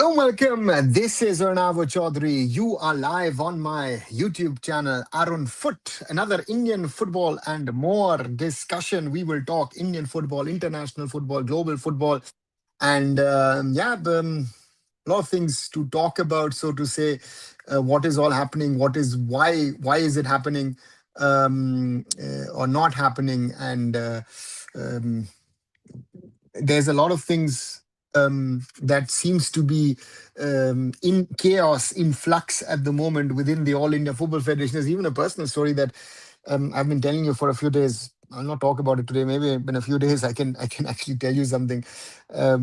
Welcome. This is Arunava Chaudhuri. You are live on my YouTube channel, Arunfoot. Another Indian football and more discussion. We will talk Indian football, international football, global football, and a lot of things to talk about. So to say, what is all happening? What is why is it happening or not happening? And um, there's a lot of things that seems to be in chaos, in flux at the moment within the All India Football Federation. There's even a personal story that I've been telling you for a few days. I'll not talk about it today. Maybe in a few days I can actually tell you something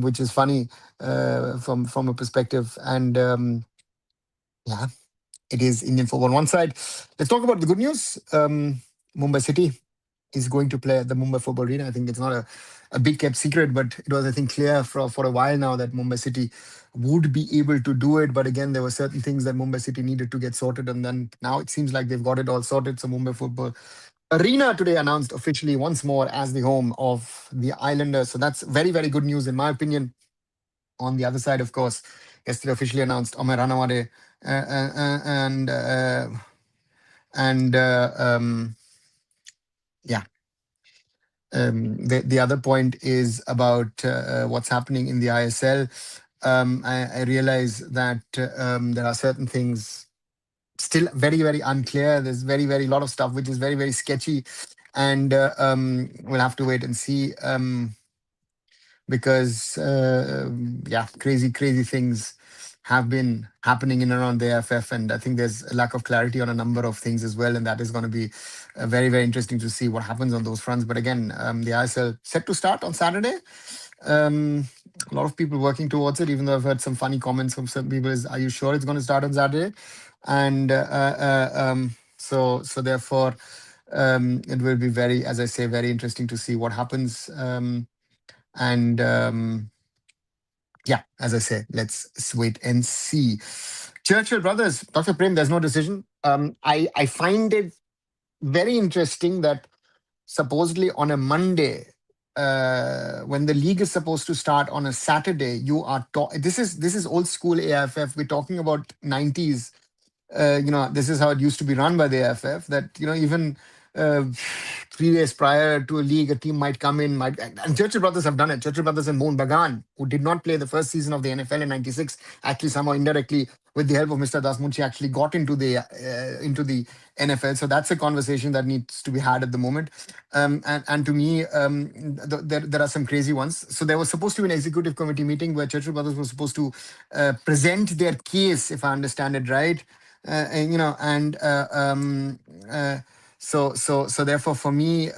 which is funny from a perspective. And yeah, it is Indian football on one side. Let's talk about the good news. Mumbai City is going to play at the Mumbai Football Arena. I think it's not a big kept secret, but it was, I think, clear for a while now that Mumbai City would be able to do it. But again, there were certain things that Mumbai City needed to get sorted. And then now it seems like they've got it all sorted. So Mumbai Football Arena today announced officially once more as the home of the Islanders. So that's very, very good news, in my opinion. On the other side, of course, yesterday officially announced Omer Ranawade and yeah, the other point is about what's happening in the ISL. I realize that there are certain things still very, very unclear. There's very, very lot of stuff which is very, very sketchy, and we'll have to wait and see because crazy, crazy things have been happening in and around the AIFF, and I think there's a lack of clarity on a number of things as well, and that is going to be very, very interesting to see what happens on those fronts. But again, the ISL set to start on Saturday. A lot of people working towards it, even though I've heard some funny comments from some people. Is, are you sure it's going to start on Saturday? And so therefore, it will be very, as I say, very interesting to see what happens. And yeah, as I say, let's wait and see. Churchill Brothers, Dr. Prem, there's no decision. I find it very interesting that supposedly on a Monday, when the league is supposed to start on a Saturday, you are this is old school AIFF. We're talking about 90s. This is how it used to be run by the AIFF. That even 3 days prior to a league, a team might come in, and Churchill Brothers have done it. Churchill Brothers and Mohan Bagan, who did not play the first season of the NFL in '96, actually somehow indirectly, with the help of Mr. Dasmunchi, actually got into the NFL. So that's a conversation that needs to be had at the moment. And to me, there are some crazy ones. So there was supposed to be an executive committee meeting where Churchill Brothers was supposed to present their case, if I understand it right. So therefore, for me, it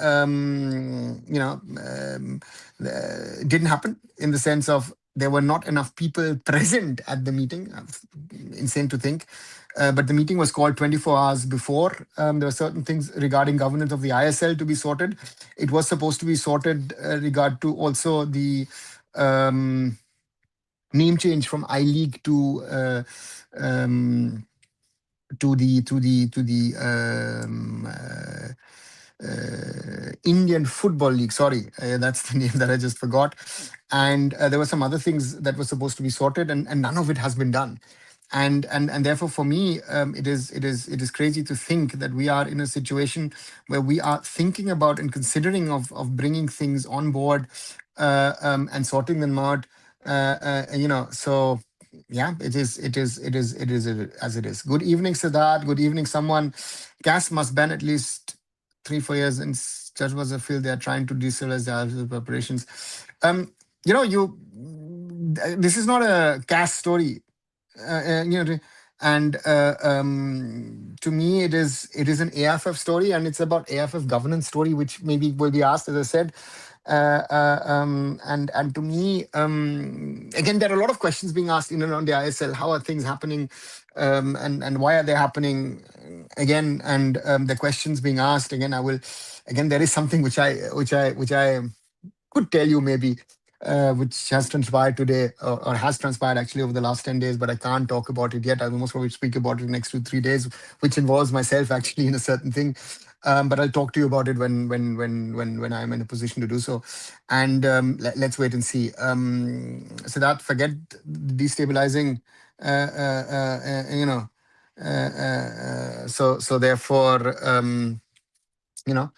didn't happen in the sense of there were not enough people present at the meeting. Insane to think. But the meeting was called 24 hours before. There were certain things regarding governance of the ISL to be sorted. It was supposed to be sorted regard to also the name change from I League to the Indian Football League. Sorry, that's the name that I just forgot. And there were some other things that were supposed to be sorted, and none of it has been done. And therefore, for me, it is crazy to think that we are in a situation where we are thinking about and considering of bringing things on board and sorting them out. So yeah, it is as it is. Good evening, Siddharth. Good evening, someone. Gas must ban at least 3-4 years in Judge was a field. They are trying to decellarize the operations. This is not a gas story. And to me, it is an AIFF story, and it's about AIFF governance story, which maybe will be asked, as I said. And to me, again, there are a lot of questions being asked in and around the ISL. How are things happening, and why are they happening? Again, and the questions being asked again. There is something which I could tell you maybe, which has transpired today or has transpired actually over the last 10 days, but I can't talk about it yet. I'll most probably speak about it in the next 2-3 days, which involves myself actually in a certain thing. But I'll talk to you about it when I'm in a position to do so. And let's wait and see. So that forget destabilizing, you know. So therefore, you know,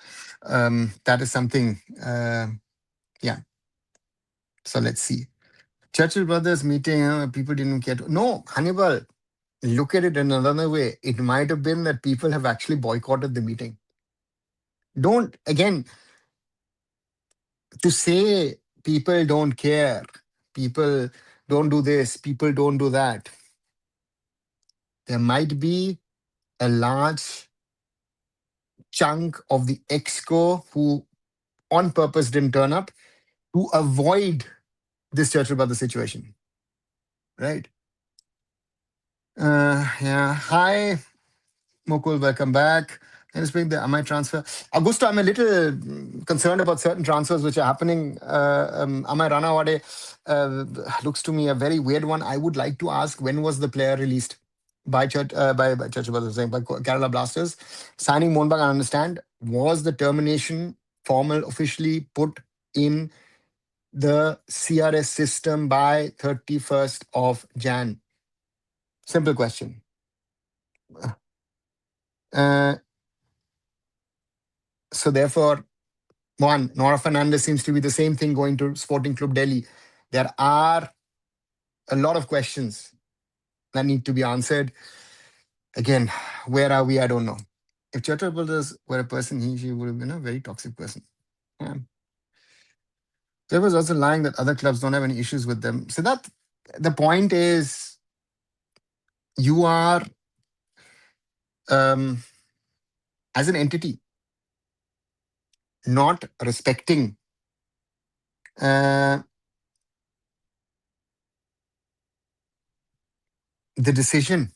that is something. Yeah. So let's see. Churchill Brothers meeting. People didn't get. No, Hannibal. Look at it in another way. It might have been that people have actually boycotted the meeting. Don't again to say people don't care, people don't do this, people don't do that. There might be a large chunk of the exco who on purpose didn't turn up to avoid this Churchill Brothers situation, right? Yeah. Hi, Mukul, welcome back. And it's been the Amai transfer. Augusto, I'm a little concerned about certain transfers which are happening. Amai Ranawade looks to me a very weird one. I would like to ask, when was the player released by Church, saying by Kerala Blasters? Signing Mohanbag, I understand. Was the termination formal officially put in the CRS system by 31st of Jan? Simple question. Uh, so therefore, one, Nora Fernandez seems to be the same thing going to Sporting Club Delhi. There are a lot of questions that need to be answered. Again, where are we? I don't know. If Churchill Brothers were a person, she would have been a very toxic person. Yeah. There was also lying that other clubs don't have any issues with them. So that the point is, you are as an entity not respecting uh, the decision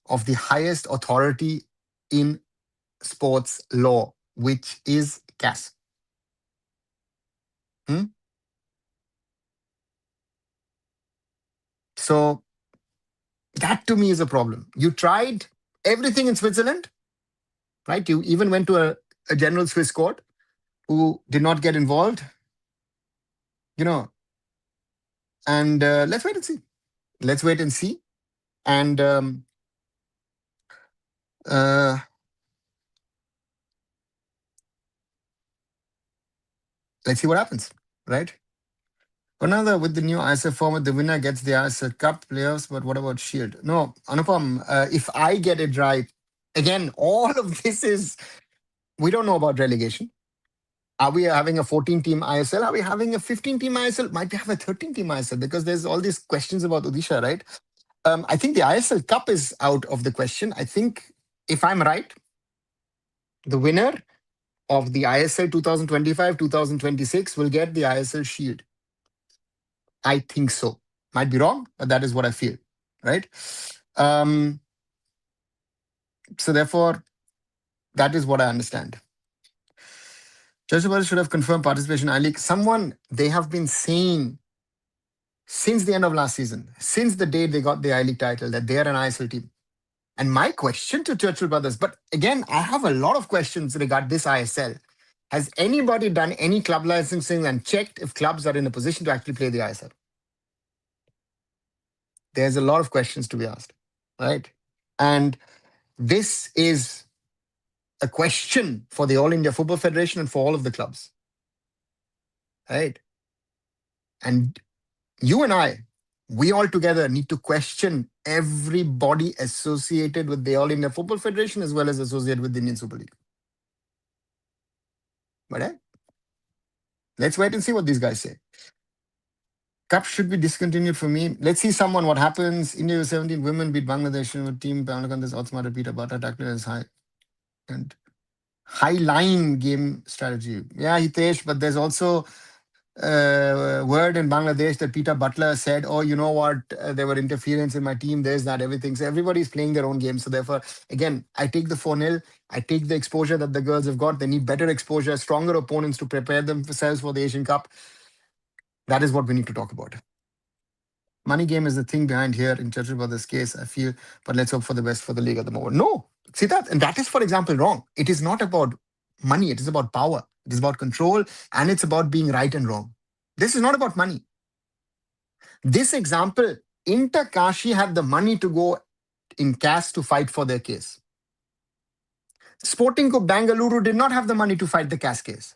of the highest authority in sports law, which is CAS. Hmm? So that to me is a problem. You tried everything in Switzerland, right? You even went to a general Swiss court who did not get involved, you know, and let's wait and see. Let's wait and see. And uh, let's see what happens, right? Another with the new ISF format, the winner gets the ISF Cup playoffs, but what about Shield? No, Anupam, if I get it right, again, all of this is, we don't know about relegation. Are we having a 14-team ISL? Are we having a 15-team ISL? Might we have a 13-team ISL? Because there's all these questions about Odisha, right? I think the ISL Cup is out of the question. I think, if I'm right, the winner of the ISL 2025-2026 will get the ISL Shield. I think so. Might be wrong, but that is what I feel, right? So therefore, that is what I understand. Churchill should have confirmed participation in I-League. Someone, they have been saying since the end of last season, since the day they got the I-League title, that they are an ISL team. And my question to Churchill Brothers, but again, I have a lot of questions regarding this ISL. Has anybody done any club licensing and checked if clubs are in a position to actually play the ISL? There's a lot of questions to be asked, right? And this is a question for the All India Football Federation and for all of the clubs, right? And you and I, we all together need to question everybody associated with the All India Football Federation as well as associated with the Indian Super League. But let's wait and see what these guys say. Cup should be discontinued for me. Let's see someone what happens. India 17 women beat Bangladesh team. This outsmarted Peter Bata tackler is high and high line game strategy. Yeah, Hitesh, but there's also word in Bangladesh that Peter Butler said, oh, you know what, there were interference in my team, there's that, everything. So everybody's playing their own game. So therefore, again, I take the 4-0. I take the exposure that the girls have got. They need better exposure, stronger opponents to prepare themselves for the Asian Cup. That is what we need to talk about. Money game is the thing behind here in Churchill Brothers' case, I feel, but let's hope for the best for the league at the moment. No, See that? And that is, for example, wrong. It is not about money, it is about power, it is about control, and it's about being right and wrong. This is not about money. This example, Inter Kashi had the money to go in cash to fight for their case. Sporting Club Bangalore did not have the money to fight the cash case.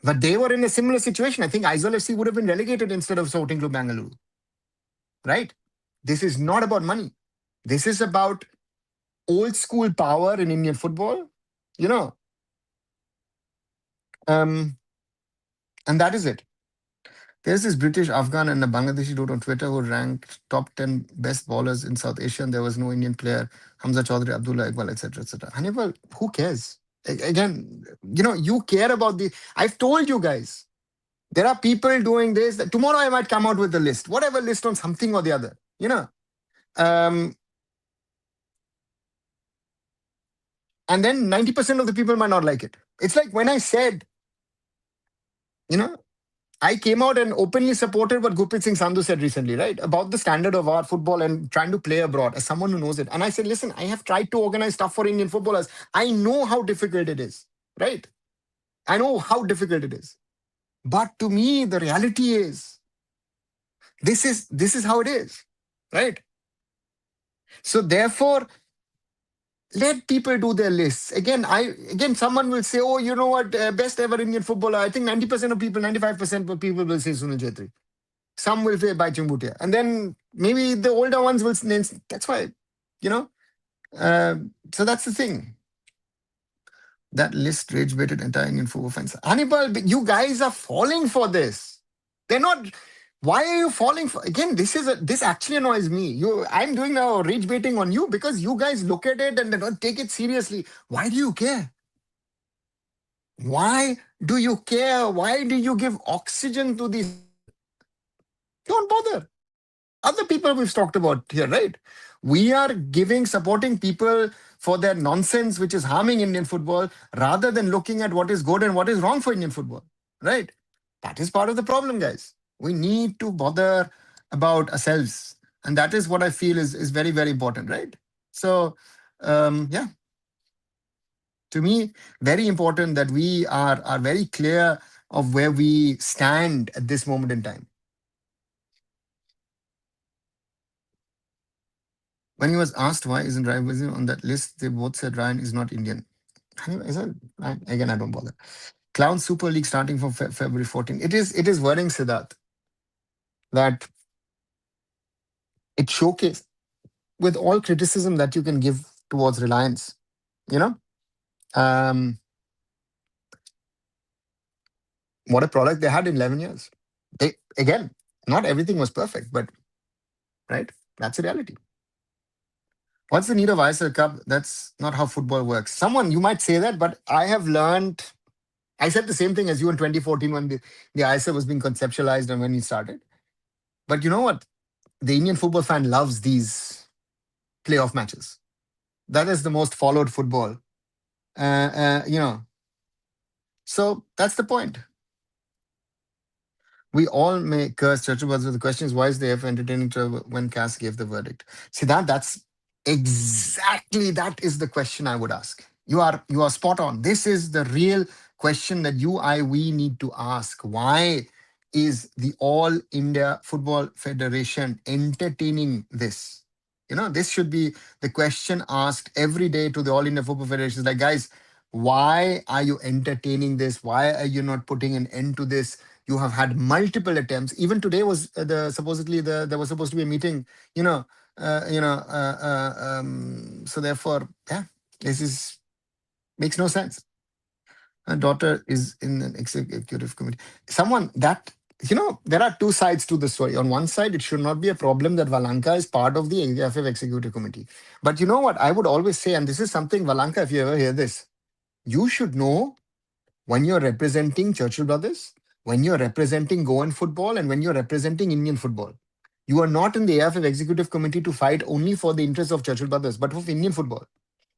But they were in a similar situation. I think Aizawl FC would have been relegated instead of Sporting Club Bangalore. Right? This is not about money. This is about old school power in Indian football, you know, and that is it. There's this British, Afghan, and a Bangladeshi dude on Twitter who ranked top 10 best bowlers in South Asia, and there was no Indian player, Hamza Chaudhuri, Abdullah Iqbal, etc., etc. Hannibal, who cares? Again, you care about the. I've told you guys, there are people doing this. That tomorrow I might come out with a list, whatever list on something or the other, and then 90% of the people might not like it. It's like when I said, you know, I came out and openly supported what Gurpreet Singh Sandhu said recently, right? About the standard of our football and trying to play abroad as someone who knows it. And I said, listen, I have tried to organize stuff for Indian footballers. I know how difficult it is, right? I know how difficult it is. But to me, the reality is this is how it is, right? So therefore, let people do their lists. Again, someone will say, oh, you know what, best ever Indian footballer. I think 90% of people, 95% of people will say Sunil Chhetri. Some will say Baichung Bhutia. And then maybe the older ones will name. That's why, you know. So that's the thing. That list rage baited entire Indian football fans. Hannibal, you guys are falling for this. They're not. Why are you falling for? Again, this actually annoys me. I'm doing now rage baiting on you because you guys look at it and they don't take it seriously. Why do you care? Why do you care? Why do you give oxygen to these? Don't bother. Other people we've talked about here, right? We are supporting people for their nonsense, which is harming Indian football, rather than looking at what is good and what is wrong for Indian football, right? That is part of the problem, guys. We need to bother about ourselves. And that is what I feel is very, very important, right? So, yeah, to me, very important that we are very clear of where we stand at this moment in time. When he was asked why isn't Ryan on that list, they both said Ryan is not Indian. Again, I don't bother. Clown Super League starting from February 14. It is worrying, Siddharth, that it showcased with all criticism that you can give towards Reliance, you know, what a product they had in 11 years. Again, not everything was perfect, but right, that's a reality. What's the need of ISL Cup? That's not how football works. You might say that, but I have learned. I said the same thing as you in 2014 when the ISL was being conceptualized and when we started. But you know what? The Indian football fan loves these playoff matches. That is the most followed football. So that's the point. We all may curse Churchill, but the question is, why is the AIFF entertaining when Cass gave the verdict? See, that's exactly that is the question I would ask. You are spot on. This is the real question that we need to ask. Why is the All India Football Federation entertaining this? This should be the question asked every day to the All India Football Federation. Like, guys, why are you entertaining this? Why are you not putting an end to this? You have had multiple attempts. Even today was there was supposed to be a meeting. So therefore, yeah, this makes no sense. My daughter is in an executive committee. There are two sides to the story. On one side, it should not be a problem that Valanka is part of the AIFF executive committee. But you know what? I would always say, and this is something, Valanka, if you ever hear this, you should know when you're representing Churchill Brothers, when you're representing Goan football, and when you're representing Indian football. You are not in the AIFF executive committee to fight only for the interests of Churchill Brothers, but for Indian football.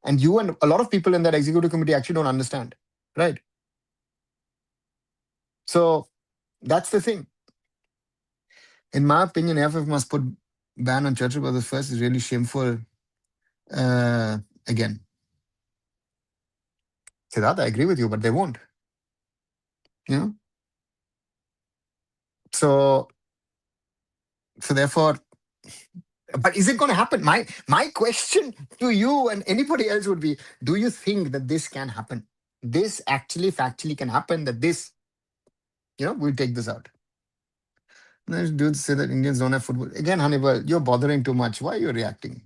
And you and a lot of people in that executive committee actually don't understand, right? So that's the thing. In my opinion, AIFF must put ban on Churchill Brothers first. Is really shameful. again. Siddharth, I agree with you, but they won't. You know, so therefore, but is it going to happen? My question to you and anybody else would be: do you think that this can happen? This actually factually can happen. That this, we'll take this out. There's dudes say that Indians don't have football. Again, Hannibal, you're bothering too much. Why are you reacting?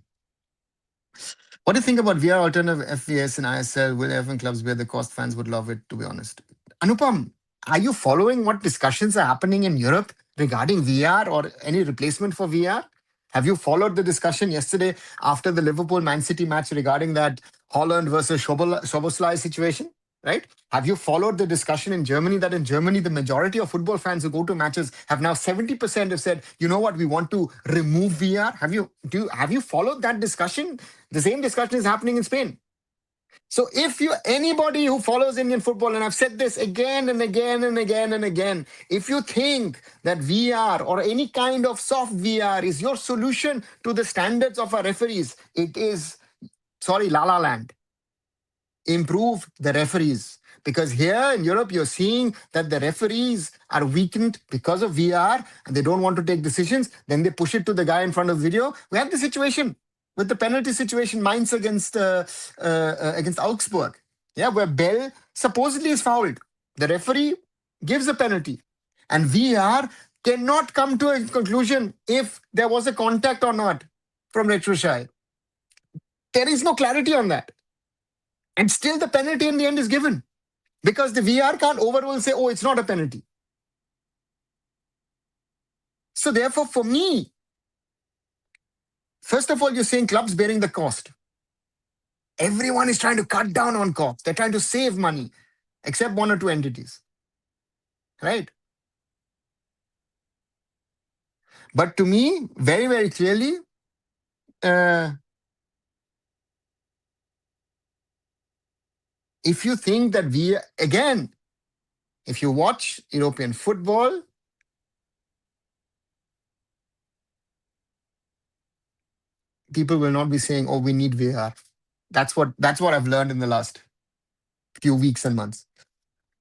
What do you think about VR alternative FVS and ISL? Will F1 clubs bear the cost? Fans would love it, to be honest. Anupam, are you following what discussions are happening in Europe regarding VR or any replacement for VR? Have you followed the discussion yesterday after the Liverpool Man City match regarding that Holland versus Soboslai situation? Right? Have you followed the discussion in Germany that in Germany, the majority of football fans who go to matches have now 70% have said, you know what, we want to remove VR? Have you followed that discussion? The same discussion is happening in Spain. So if you anybody who follows Indian football, and I've said this again and again and again and again, if you think that VR or any kind of soft VR is your solution to the standards of our referees, it is La La Land. Improve the referees. Because here in Europe, you're seeing that the referees are weakened because of VR and they don't want to take decisions. Then they push it to the guy in front of video. We have the situation with the penalty situation, Mainz against Augsburg. Yeah, where Bell supposedly is fouled. The referee gives a penalty. And VR cannot come to a conclusion if there was a contact or not from retroshire. There is no clarity on that. And still the penalty in the end is given. Because the VR can't overrule and say, oh, it's not a penalty. So therefore, for me, first of all, you're saying clubs bearing the cost. Everyone is trying to cut down on costs. They're trying to save money, except one or two entities. Right? But to me, very, very clearly, if you think that if you watch European football, people will not be saying, oh, we need VR. That's what I've learned in the last few weeks and months.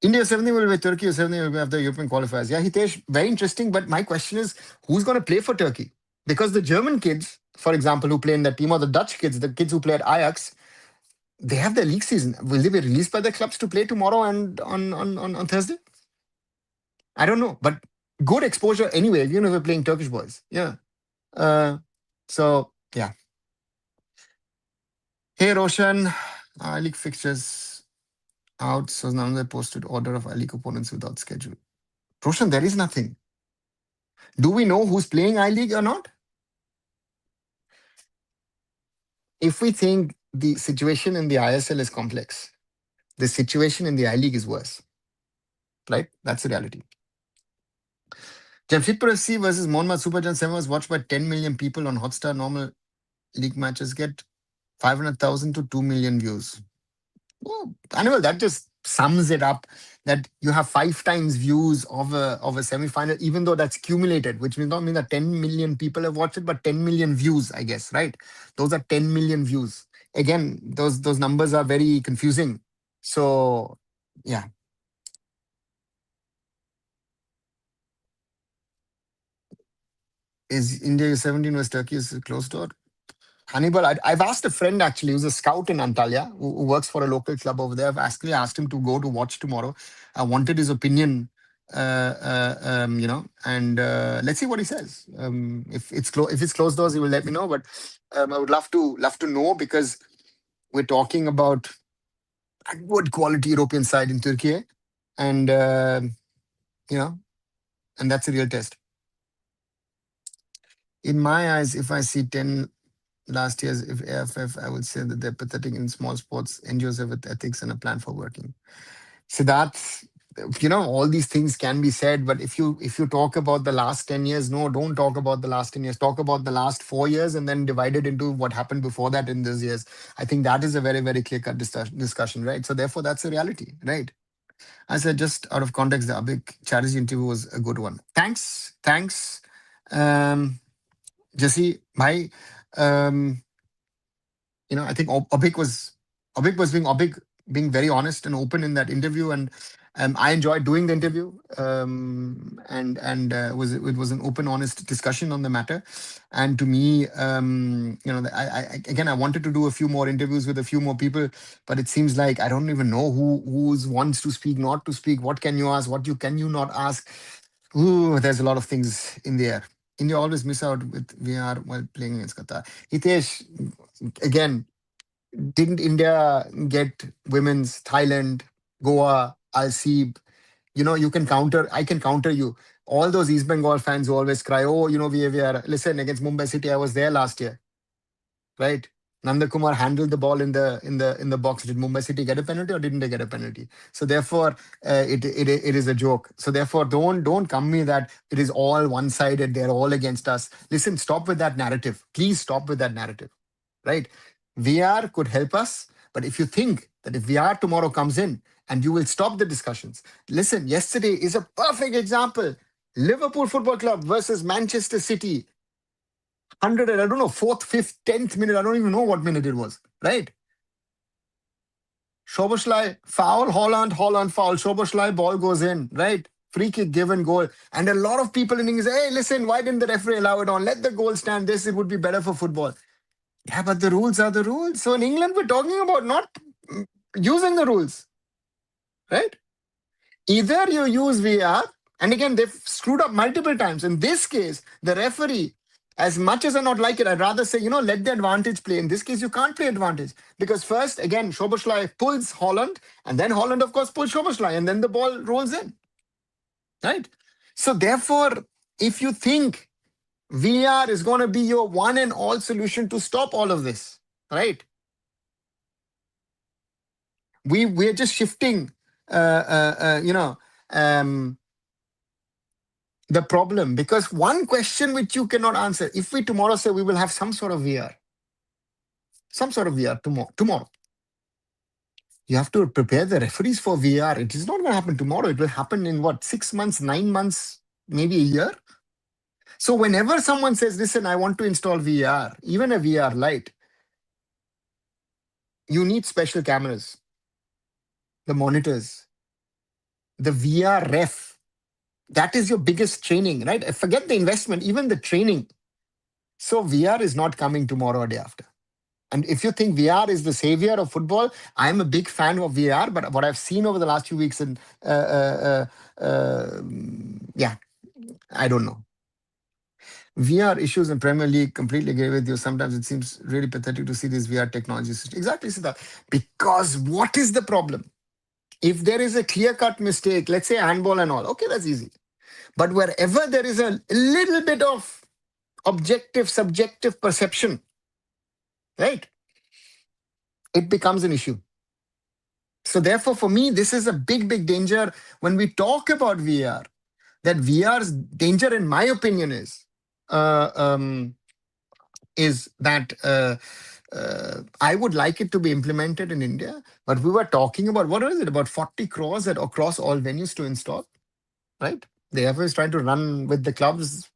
India 70 will be Turkey, 70 will be after European qualifiers. Yeah, Hitesh, very interesting. But my question is, who's going to play for Turkey? Because the German kids, for example, who play in that team, or the Dutch kids, the kids who play at Ajax, they have their league season. Will they be released by the clubs to play tomorrow and on Thursday? I don't know. But good exposure anyway, if we're playing Turkish boys. Yeah. So, yeah. Hey, Roshan. I-League fixtures out. So now they posted order of I-League opponents without schedule. Roshan, there is nothing. Do we know who's playing I-League or not? If we think the situation in the ISL is complex, the situation in the I-League is worse. Right? That's the reality. Jamshedpur FC versus Monmouth Supergiant 7 was watched by 10 million people on Hotstar. Normal league matches get 500,000 to 2 million views. Well, anyway, that just sums it up that you have 5 times views of a semi-final, even though that's cumulated, which means not mean that 10 million people have watched it, but 10 million views, I guess, right? Those are 10 million views. Again, those numbers are very confusing. So, yeah. Is India 17 was Turkey is closed door? Hannibal, I've asked a friend actually who's a scout in Antalya who works for a local club over there. I've actually asked him to go to watch tomorrow. I wanted his opinion, and let's see what he says. If it's closed doors, he will let me know. But I would love to know, because we're talking about a good quality European side in Turkey, and and that's a real test. In my eyes, if I see 10 last year's if AIFF, I would say that they're pathetic in small sports, NGOs with ethics and a plan for working. So that's, all these things can be said, but if you talk about the last 10 years, no, don't talk about the last 10 years. Talk about the last 4 years and then divide it into what happened before that in those years. I think that is a very, very clear-cut discussion, right? So therefore, that's a reality, right? I said, just out of context, the Abhik Chatterjee interview was a good one. Thanks. Jesse, bhai, I think Obik was being very honest and open in that interview, and I enjoyed doing the interview. And it was an open, honest discussion on the matter. And to me, again, I wanted to do a few more interviews with a few more people, but it seems like I don't even know who wants to speak, not to speak. What can you ask? What you not ask? Ooh, there's a lot of things in the air. India always miss out with VR while playing against Qatar. Hitesh, again, didn't India get women's Thailand, Goa, Alseeb? You can counter, I can counter you. All those East Bengal fans who always cry, oh, we are, listen, against Mumbai City, I was there last year, right? Nanda Kumar handled the ball in the box. Did Mumbai City get a penalty or didn't they get a penalty? So therefore, it is a joke. So therefore, don't come me that it is all one sided. They're all against us. Listen, stop with that narrative. Please stop with that narrative, right? VR could help us, but if you think that if VR tomorrow comes in and you will stop the discussions, listen, yesterday is a perfect example. Liverpool Football Club versus Manchester City. 100, I don't know, fourth, fifth, 10th minute. I don't even know what minute it was, right? Shoboslai, foul, Holland, foul. Shoboslai, ball goes in, right? Free kick given, goal. And a lot of people in England say, hey, listen, why didn't the referee allow it on? Let the goal stand. It would be better for football. Yeah, but the rules are the rules. So in England, we're talking about not using the rules, right? Either you use VR, and again, they've screwed up multiple times. In this case, the referee, as much as I not like it, I'd rather say, let the advantage play. In this case, you can't play advantage because first, again, Szoboszlai pulls Holland, and then Holland, of course, pulls Szoboszlai, and then the ball rolls in, right? So therefore, if you think VR is going to be your one and all solution to stop all of this, right? We're just shifting, um, the problem, because one question which you cannot answer, if we tomorrow say we will have some sort of VR tomorrow, you have to prepare the referees for VR. It is not going to happen tomorrow. It will happen in what, 6 months, 9 months, maybe a year. So whenever someone says, listen, I want to install VR, even a VR light, you need special cameras, the monitors, the VR ref. That is your biggest training, right? Forget the investment, even the training. So VR is not coming tomorrow or day after. And if you think VR is the savior of football, I'm a big fan of VR. But what I've seen over the last few weeks, and yeah, I don't know. VR issues in Premier League, completely agree with you. Sometimes it seems really pathetic to see these VR technologies. Exactly, Siddharth. Because what is the problem? If there is a clear-cut mistake, let's say handball and all, okay, that's easy. But wherever there is a little bit of objective, subjective perception, right, it becomes an issue. So therefore, for me, this is a big, big danger when we talk about VR. That VR's danger, in my opinion, uh, um, is that I would like it to be implemented in India. But we were talking about, what is it, about 40 crores across all venues to install, right? The AIFF is trying to run with the clubs,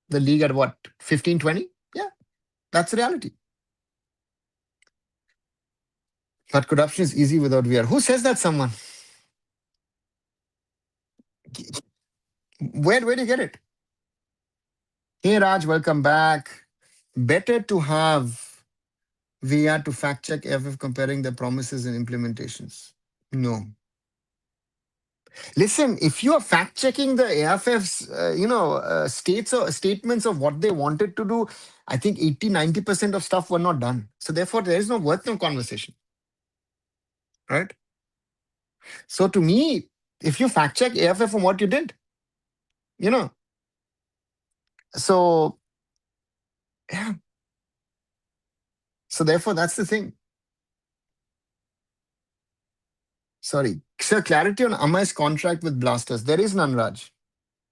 the league at what, 15, 20? Yeah, that's the reality. But corruption is easy without VR. Who says that, someone? Where do you get it? Hey, Raj, welcome back. Better to have VR to fact check AIFF comparing the promises and implementations. No. Listen, if you are fact checking the AIFF's, statements of what they wanted to do, I think 80-90% of stuff were not done. So therefore, there is no worth no conversation, right? So to me, if you fact check AIFF from what you did, you know, so yeah. So therefore, that's the thing. Sorry, sir. Clarity on Amai's contract with Blasters. There is none, Raj.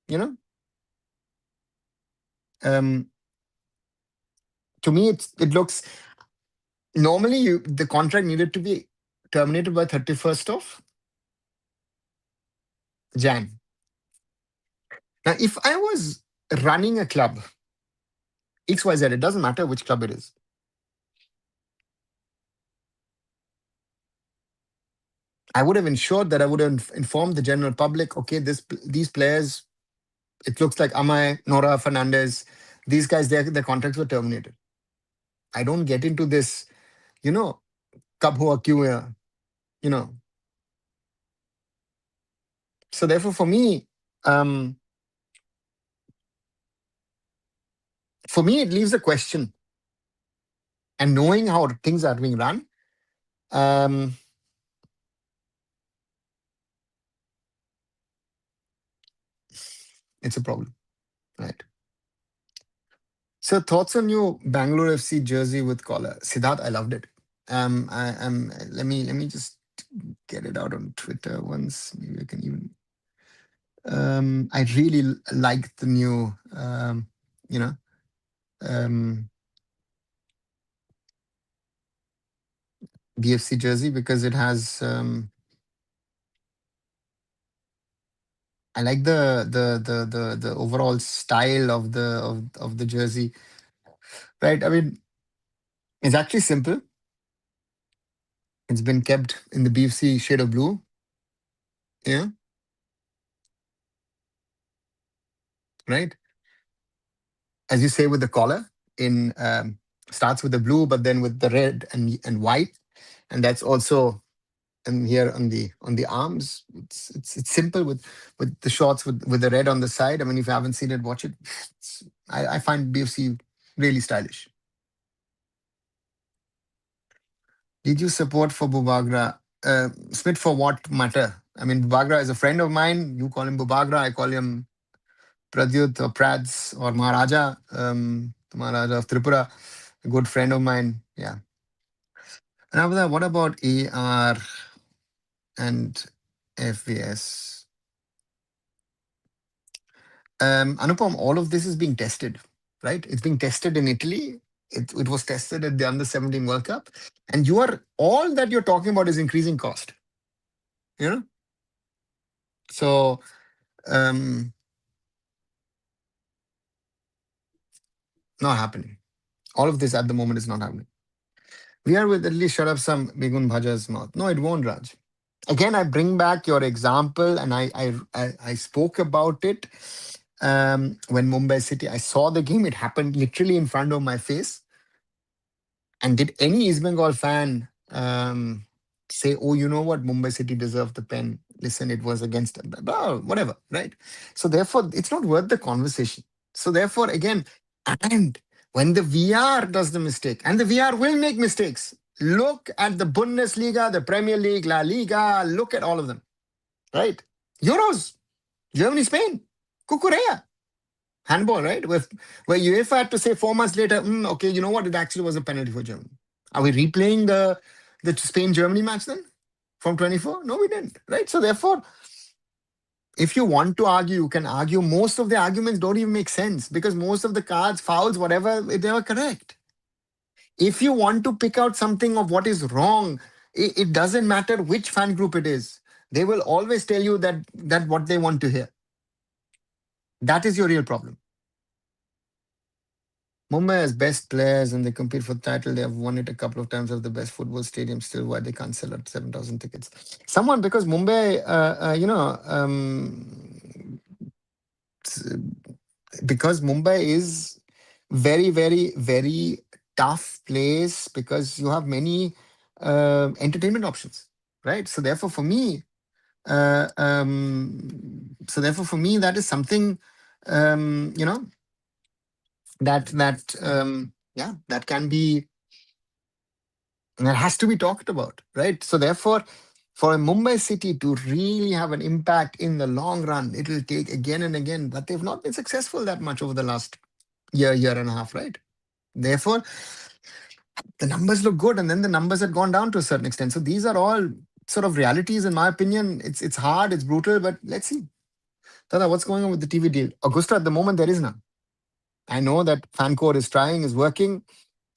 You know, um, to me, it looks normally the contract needed to be terminated by 31st of Jan. Now, if I was running a club, XYZ, it doesn't matter which club it is. I would have ensured that I would have informed the general public, okay, these players, it looks like Amai, Nora, Fernandez, these guys, their contracts were terminated. I don't get into this, you know, kab hua kyun hai, you know. So therefore, um, for me, it leaves a question. And knowing how things are being run, um, it's a problem, right? So thoughts on your Bangalore FC jersey with collar, Siddharth? I loved it. Let me just get it out on Twitter once. Maybe I can even. I really like the new, you know, um, BFC jersey because it has. I like the overall style of the jersey, right? I mean, it's actually simple. It's been kept in the BFC shade of blue. Yeah, right. As you say with the collar, in starts with the blue, but then with the red and white, and that's also and here on the arms. It's simple with the shorts with the red on the side. I mean, if you haven't seen it, watch it. I find BFC really stylish. Did you support for Bubagra? Smith for what matter? I mean, Bubagra is a friend of mine. You call him Bubagra. I call him Pradyut or Prads or Maharaja, the Maharaja of Tripura, a good friend of mine. Yeah. And after that, what about AR and FVS? Anupam, all of this is being tested, right? It's being tested in Italy. It was tested at the Under 17 World Cup. And all that you're talking about is increasing cost, you know? So, um, not happening. All of this at the moment is not happening. VR will at least shut up some Begun Bhaja's mouth. No, it won't, Raj. Again, I bring back your example, and I spoke about it when Mumbai City. I saw the game; it happened literally in front of my face. And did any East Bengal fan say, "Oh, you know what? Mumbai City deserved the pen. Listen, it was against whatever." Right. So therefore, it's not worth the conversation. So therefore, again, and when the VR does the mistake, and the VR will make mistakes. Look at the Bundesliga, the Premier League, La Liga. Look at all of them. Right. Euros, Germany, Spain, Kukurea. Handball, right? Where UEFA had to say 4 months later, okay, you know what? It actually was a penalty for Germany. Are we replaying the Spain Germany match then from 24? No, we didn't, right? So therefore, if you want to argue, you can argue. Most of the arguments don't even make sense because most of the cards, fouls, whatever, they were correct. If you want to pick out something of what is wrong, it doesn't matter which fan group it is. They will always tell you that what they want to hear. That is your real problem. Mumbai has best players and they compete for the title. They have won it a couple of times. Have the best football stadium. Still, why they can't sell out 7,000 tickets? Someone because Mumbai, because Mumbai is very, very, very tough place because you have many entertainment options, right? So therefore, for me, that is something, you know, that can be that has to be talked about, right? So therefore, for a Mumbai City to really have an impact in the long run, it will take again and again. But they've not been successful that much over the last year and a half, right? Therefore, the numbers look good, and then the numbers had gone down to a certain extent. So these are all sort of realities, in my opinion. It's hard, it's brutal, but let's see. Tada, what's going on with the TV deal? Augusta, at the moment, there is none. I know that Fancore is trying, is working.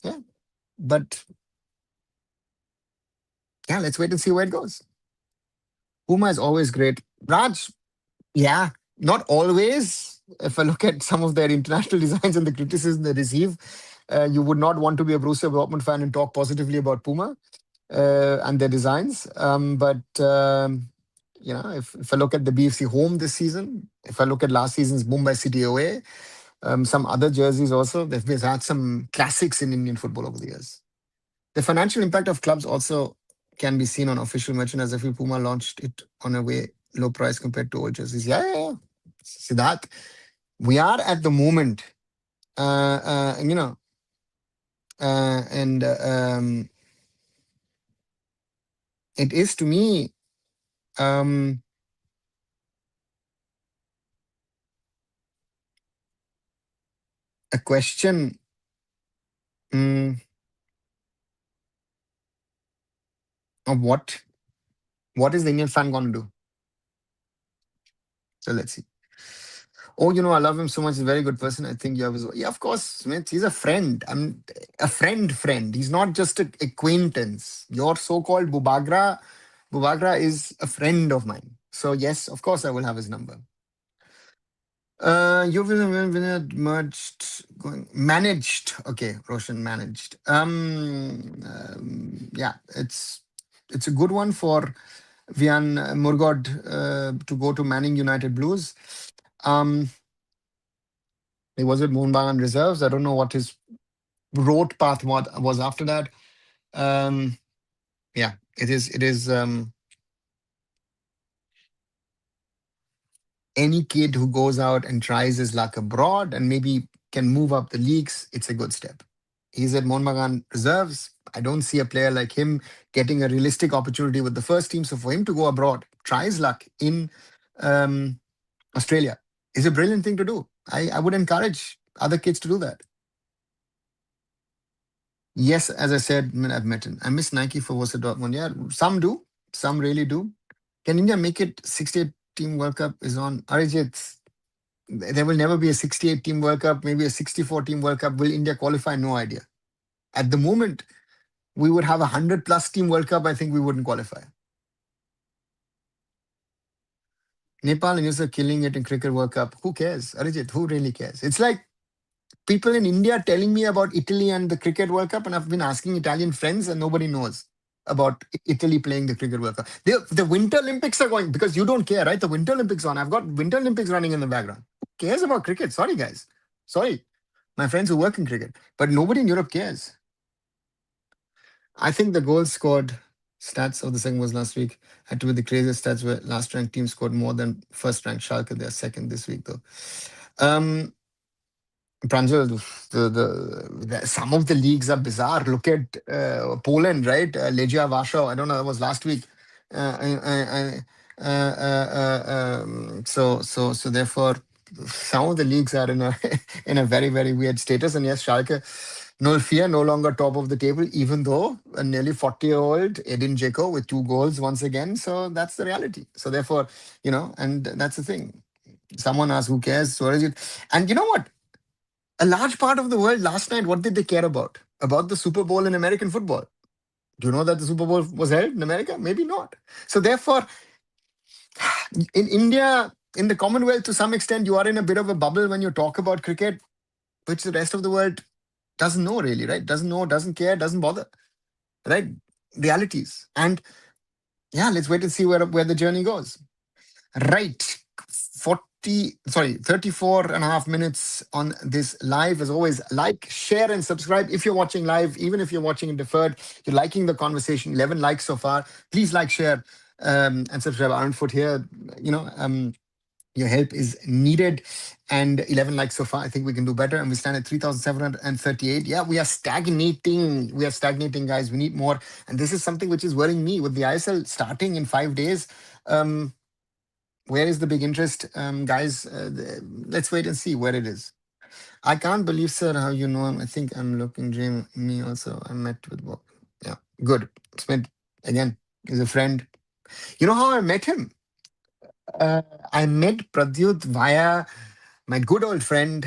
Yeah. But yeah, let's wait and see where it goes. Puma is always great. Raj, yeah, not always. If I look at some of their international designs and the criticism they receive, you would not want to be a Borussia Dortmund fan and talk positively about Puma. and their designs. But if I look at the BFC home this season, if I look at last season's Mumbai City away, some other jerseys also, they've had some classics in Indian football over the years. The financial impact of clubs also can be seen on official merchandise. I feel Puma launched it on a way low price compared to old jerseys. Yeah, yeah, yeah. See that we are at the moment, you know, and it is to me um, a question. mm, of what is the Indian fan going to do? So let's see. Oh, I love him so much. He's a very good person. I think you have his. Yeah, of course, Smith. He's a friend. I'm a friend. He's not just an acquaintance. Your so-called Bubagra is a friend of mine. So yes, of course, I will have his number. You've merged, going managed. Okay, Roshan managed. Yeah, it's a good one for Vian Murgod to go to Manning United Blues. Um, he was with Moonbagan Reserves. I don't know what his road path was after that. Um, yeah, it is. It is. Any kid who goes out and tries his luck abroad and maybe can move up the leagues, it's a good step. He's at Mohanbagan Reserves. I don't see a player like him getting a realistic opportunity with the first team. So for him to go abroad, try his luck in um, Australia is a brilliant thing to do. I would encourage other kids to do that. Yes, as I said, I've met him. I miss Nike for Borussia Dortmund. Yeah, some do. Some really do. Can India make it 68 team World Cup is on? Arijit, there will never be a 68 team World Cup, maybe a 64 team World Cup. Will India qualify? No idea. At the moment, we would have a 100 plus team World Cup. I think we wouldn't qualify. Nepal and US are killing it in Cricket World Cup. Who cares? Arijit, who really cares? It's like people in India telling me about Italy and the Cricket World Cup, and I've been asking Italian friends, and nobody knows about Italy playing the Cricket World Cup. The Winter Olympics are going because you don't care, right? The Winter Olympics on. I've got Winter Olympics running in the background. Who cares about cricket? Sorry, guys. Sorry, my friends who work in cricket, but nobody in Europe cares. I think the goals scored stats of the second was last week had to be the craziest stats where last ranked team scored more than first ranked Schalke. They're second this week though. Pranjal, some of the leagues are bizarre. Look at Poland, right? Legia Warsaw. I don't know. That was last week. So therefore, some of the leagues are in a in a very very weird status. And yes, Schalke, no fear, no longer top of the table, even though a nearly 40-year-old Edin Dzeko with 2 goals once again. So that's the reality. So therefore, and that's the thing. Someone asked, "Who cares?" So is it? And you know what? A large part of the world last night, what did they care about? About the Super Bowl in American football. Do you know that the Super Bowl was held in America? Maybe not. So therefore, in India, in the Commonwealth, to some extent, you are in a bit of a bubble when you talk about cricket, which the rest of the world doesn't know really, right? Doesn't know, doesn't care, doesn't bother, right? Realities. And yeah, let's wait and see where the journey goes. Right. 34 and a half minutes on this live. As always, like, share, and subscribe if you're watching live, even if you're watching it deferred. You're liking the conversation. 11 likes so far. Please like, share, and subscribe. Arunfoot here. Your help is needed. And 11 likes so far. I think we can do better. And we stand at 3,738. Yeah, we are stagnating. We are stagnating, guys. We need more. And this is something which is worrying me with the ISL starting in 5 days. Where is the big interest, guys? Let's wait and see where it is. I can't believe, sir, how you know him. I think I'm looking dream. Me also. I met with Bob. Yeah, good. Smith again is a friend. You know how I met him? I met Pradyut via my good old friend,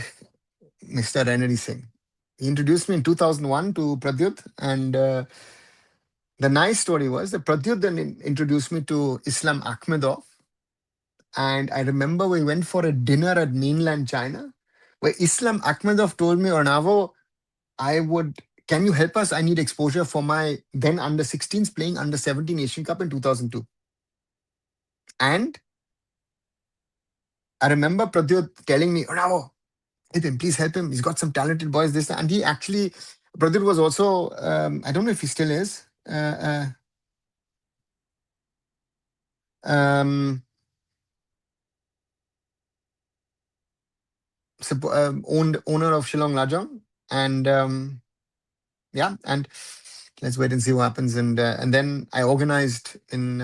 Mr. Ranari Singh. He introduced me in 2001 to Pradyut, and the nice story was that Pradyut then introduced me to Islam Akhmedov. And I remember we went for a dinner at mainland China where Islam Akhmedov told me, Arunava, I would Can you help us? I need exposure for my then under 16s playing under 17 Asian Cup in 2002. And I remember Pradyut telling me, Arunava, help him, please help him. He's got some talented boys, this, that. And he actually, Pradyut was also, I don't know if he still is, um, owned owner of Shillong Lajong. And yeah, and let's wait and see what happens. And then I organized in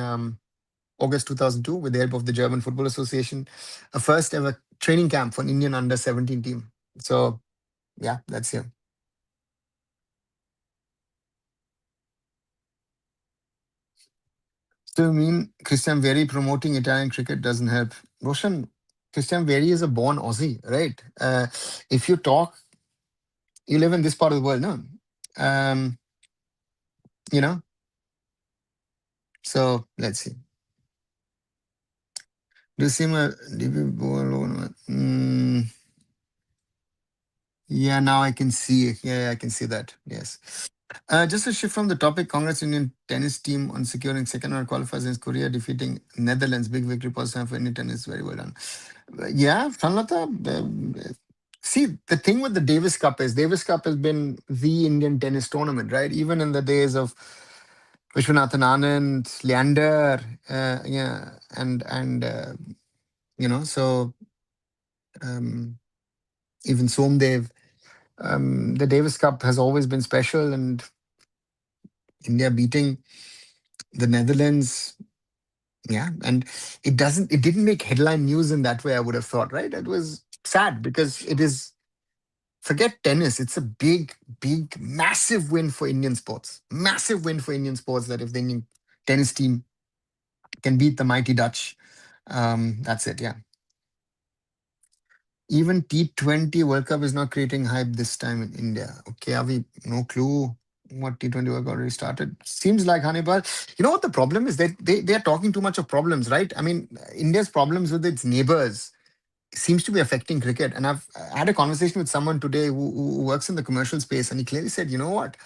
August 2002 with the help of the German Football Association a first ever training camp for an Indian under 17 team. So yeah, that's here. So you mean Christian Vieri promoting Italian cricket doesn't help? Roshan, Christian Vieri is a born Aussie, right? If you talk, you live in this part of the world, no? Um, you know, so let's see. Do you see my yeah, now I can see. Yeah, I can see that. Yes. Just a shift from the topic. Congrats Indian tennis team on securing second round qualifiers against Korea, defeating Netherlands. Big victory position for Indian tennis. Very well done. Yeah, Sanlata. See, the thing with the Davis Cup is Davis Cup has been the Indian tennis tournament, right? Even in the days of Vishwanathan Anand, Leander, yeah, and so um, even Somdev. The Davis Cup has always been special, and India beating the Netherlands. Yeah, and it didn't make headline news in that way, I would have thought, right? It was sad because it is, forget tennis, it's a big, big, massive win for Indian sports. Massive win for Indian sports that if the Indian tennis team can beat the mighty Dutch, that's it, yeah. Even T20 World Cup is not creating hype this time in India. Okay, have we no clue what T20 World Cup already started? Seems like Hannibal. You know what the problem is? They are talking too much of problems, right? I mean, India's problems with its neighbors seems to be affecting cricket. And I've had a conversation with someone today who works in the commercial space, and he clearly said, you know what?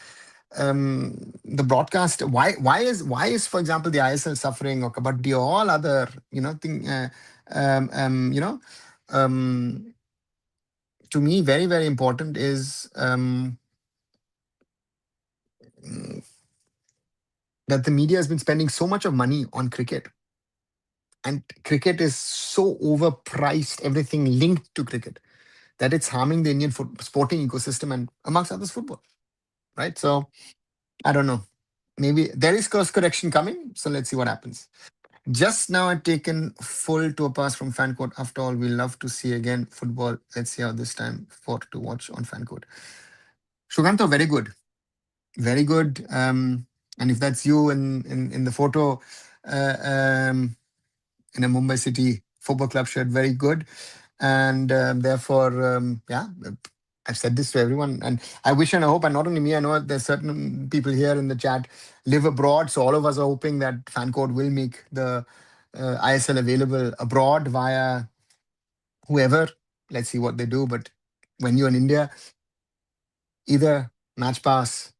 The broadcast, why is for example the ISL suffering, or Kabaddi, or all other thing, um, to me very very important is mm, that the media has been spending so much of money on cricket, and cricket is so overpriced, everything linked to cricket, that it's harming the Indian sporting ecosystem, and amongst others football, right? So I don't know, maybe there is course correction coming, so let's see what happens. Just now I've taken full tour pass from fan court. After all, we love to see again football. Let's see how this time for to watch on fan court. Shuganto, very good. Very good. And if that's you in the photo, uh, um, in a Mumbai City football club shirt, very good. And therefore, yeah, I've said this to everyone, and I wish and I hope, and not only me, I know there's certain people here in the chat live abroad, so all of us are hoping that FanCode will make the ISL available abroad via whoever. Let's see what they do. But when you're in India, either match pass,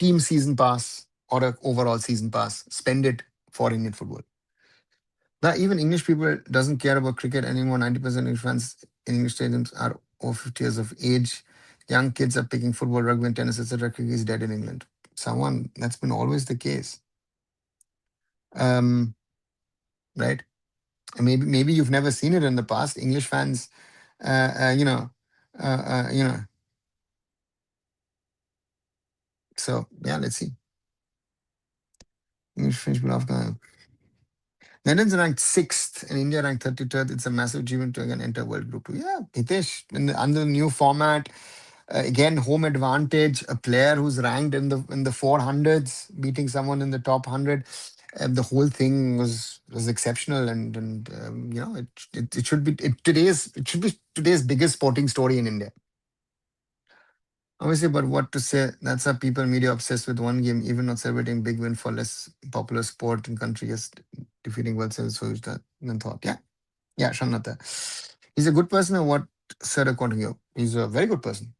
team season pass, or a overall season pass, spend it for Indian football. Now, even English people doesn't care about cricket anymore. 90% of English fans in English stadiums are over 50 years of age. Young kids are picking football, rugby, and tennis, etc. Cricket is dead in England. Someone that's been always the case, um, right? And maybe you've never seen it in the past. English fans, uh, uh, you know, uh, uh, you know. So yeah, let's see. English French people Afghan. Netherlands ranked sixth and India ranked 33rd. It's a massive achievement to again enter World Group 2. Yeah, Hitesh, under the new format, again, home advantage, a player who's ranked in the 400s, beating someone in the top 100. The whole thing was exceptional, and it should be today's biggest sporting story in India. Obviously, but what to say? That's how people media obsessed with one game, even not celebrating big win for less popular sport in country as defeating World Series. So that then thought, yeah, Shamnata. He's a good person, or what, sir, according to you? He's a very good person.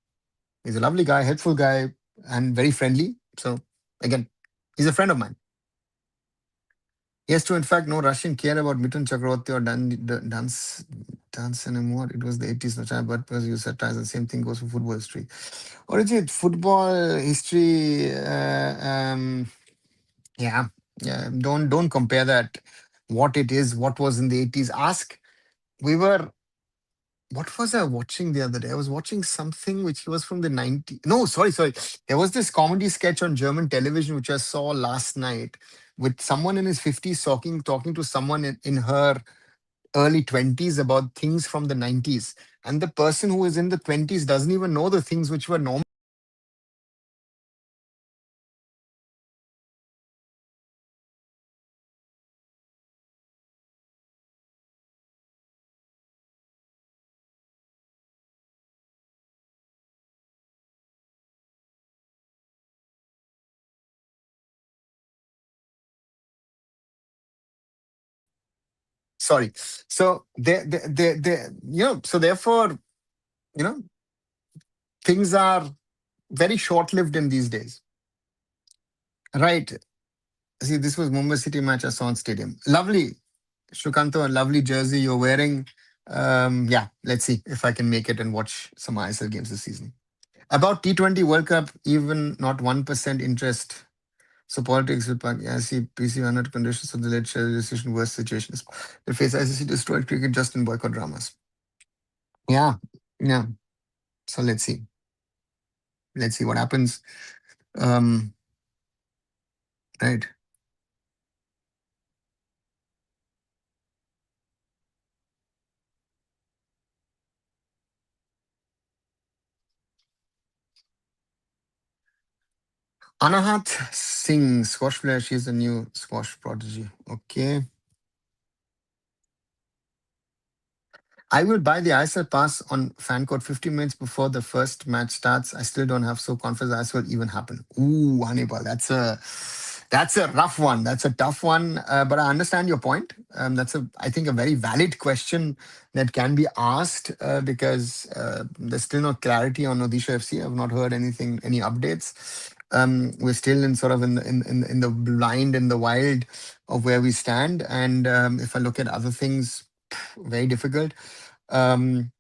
He's a lovely guy, helpful guy. and very friendly. So again, he's a friend of mine. Yes, to in fact, no Russian care about Mithun Chakravarti or dance anymore. It was the 80s, no time, but you satires. The same thing goes for football history. Or is it football history? Yeah, yeah. Don't compare that. What it is, what was in the 80s. Ask. We were. What was I watching the other day? I was watching something which was from the 90s. No, sorry. There was this comedy sketch on German television which I saw last night with someone in his 50s talking to someone in her early 20s about things from the 90s. And the person who is in the 20s doesn't even know the things which were normal. Sorry. So so therefore, you know, things are very short-lived in these days. Right. See, this was Mumbai City match I saw on Stadium. Lovely, Shukanto, a lovely jersey you're wearing. Yeah, let's see if I can make it and watch some ISL games this season. About T20 World Cup, even not 1% interest. So politics will I see PC under conditions of the late share decision worst situations. The face ICC destroyed cricket just in boycott dramas. Yeah, yeah. So let's see. Let's see what happens. Um, right. Anahat Singh, squash player. She's a new squash prodigy. Okay. I will buy the ISL pass on fan code 50 minutes before the first match starts. I still don't have so confidence ISL will even happen. Ooh, Hannibal, that's a rough one. That's a tough one. But I understand your point. That's I think a very valid question that can be asked because there's still no clarity on Odisha FC. I've not heard anything, any updates. We're still in sort of in the blind in the wild of where we stand. And if I look at other things, very difficult. Um,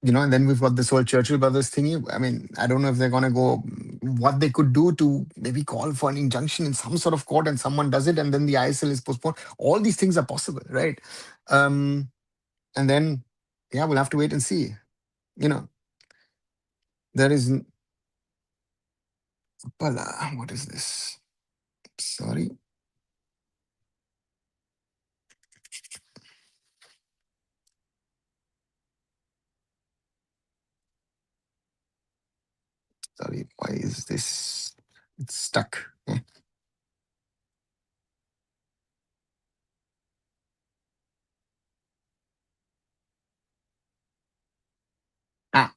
and then we've got this whole Churchill Brothers thingy. I mean, I don't know if they're gonna go what they could do to maybe call for an injunction in some sort of court and someone does it and then the ISL is postponed. All these things are possible, right? Um, and then yeah, we'll have to wait and see. You know, there is what is this? Sorry, sorry, why is this it's stuck? Ah,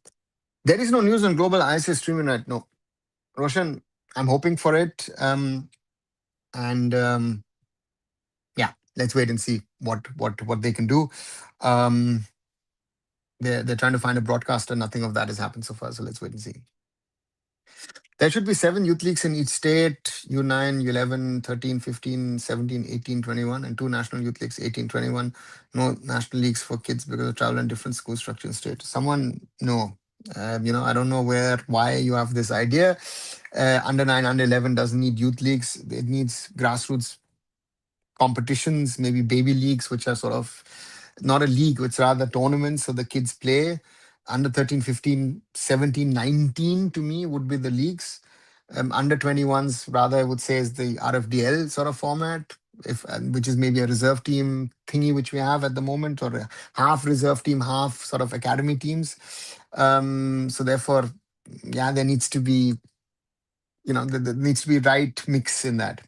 there is no news on global ISL streaming right. No. Roshan, I'm hoping for it. And yeah, let's wait and see what they can do. Um, they're trying to find a broadcaster. Nothing of that has happened so far. So let's wait and see. There should be 7 youth leagues in each state: U9, U11, 13, 15, 17, 18, 21, and two national youth leagues: 18, 21. No national leagues for kids because of travel and different school structure in state. Someone no. I don't know why you have this idea. Under 9, under 11 doesn't need youth leagues. It needs grassroots competitions, maybe baby leagues, which are sort of not a league, it's rather tournaments. So the kids play under 13, 15, 17, 19 to me would be the leagues. Under 21s, rather, I would say is the RFDL sort of format, which is maybe a reserve team thingy, which we have at the moment, or a half reserve team, half sort of academy teams. So therefore, yeah, there needs to be, there needs to be right mix in that.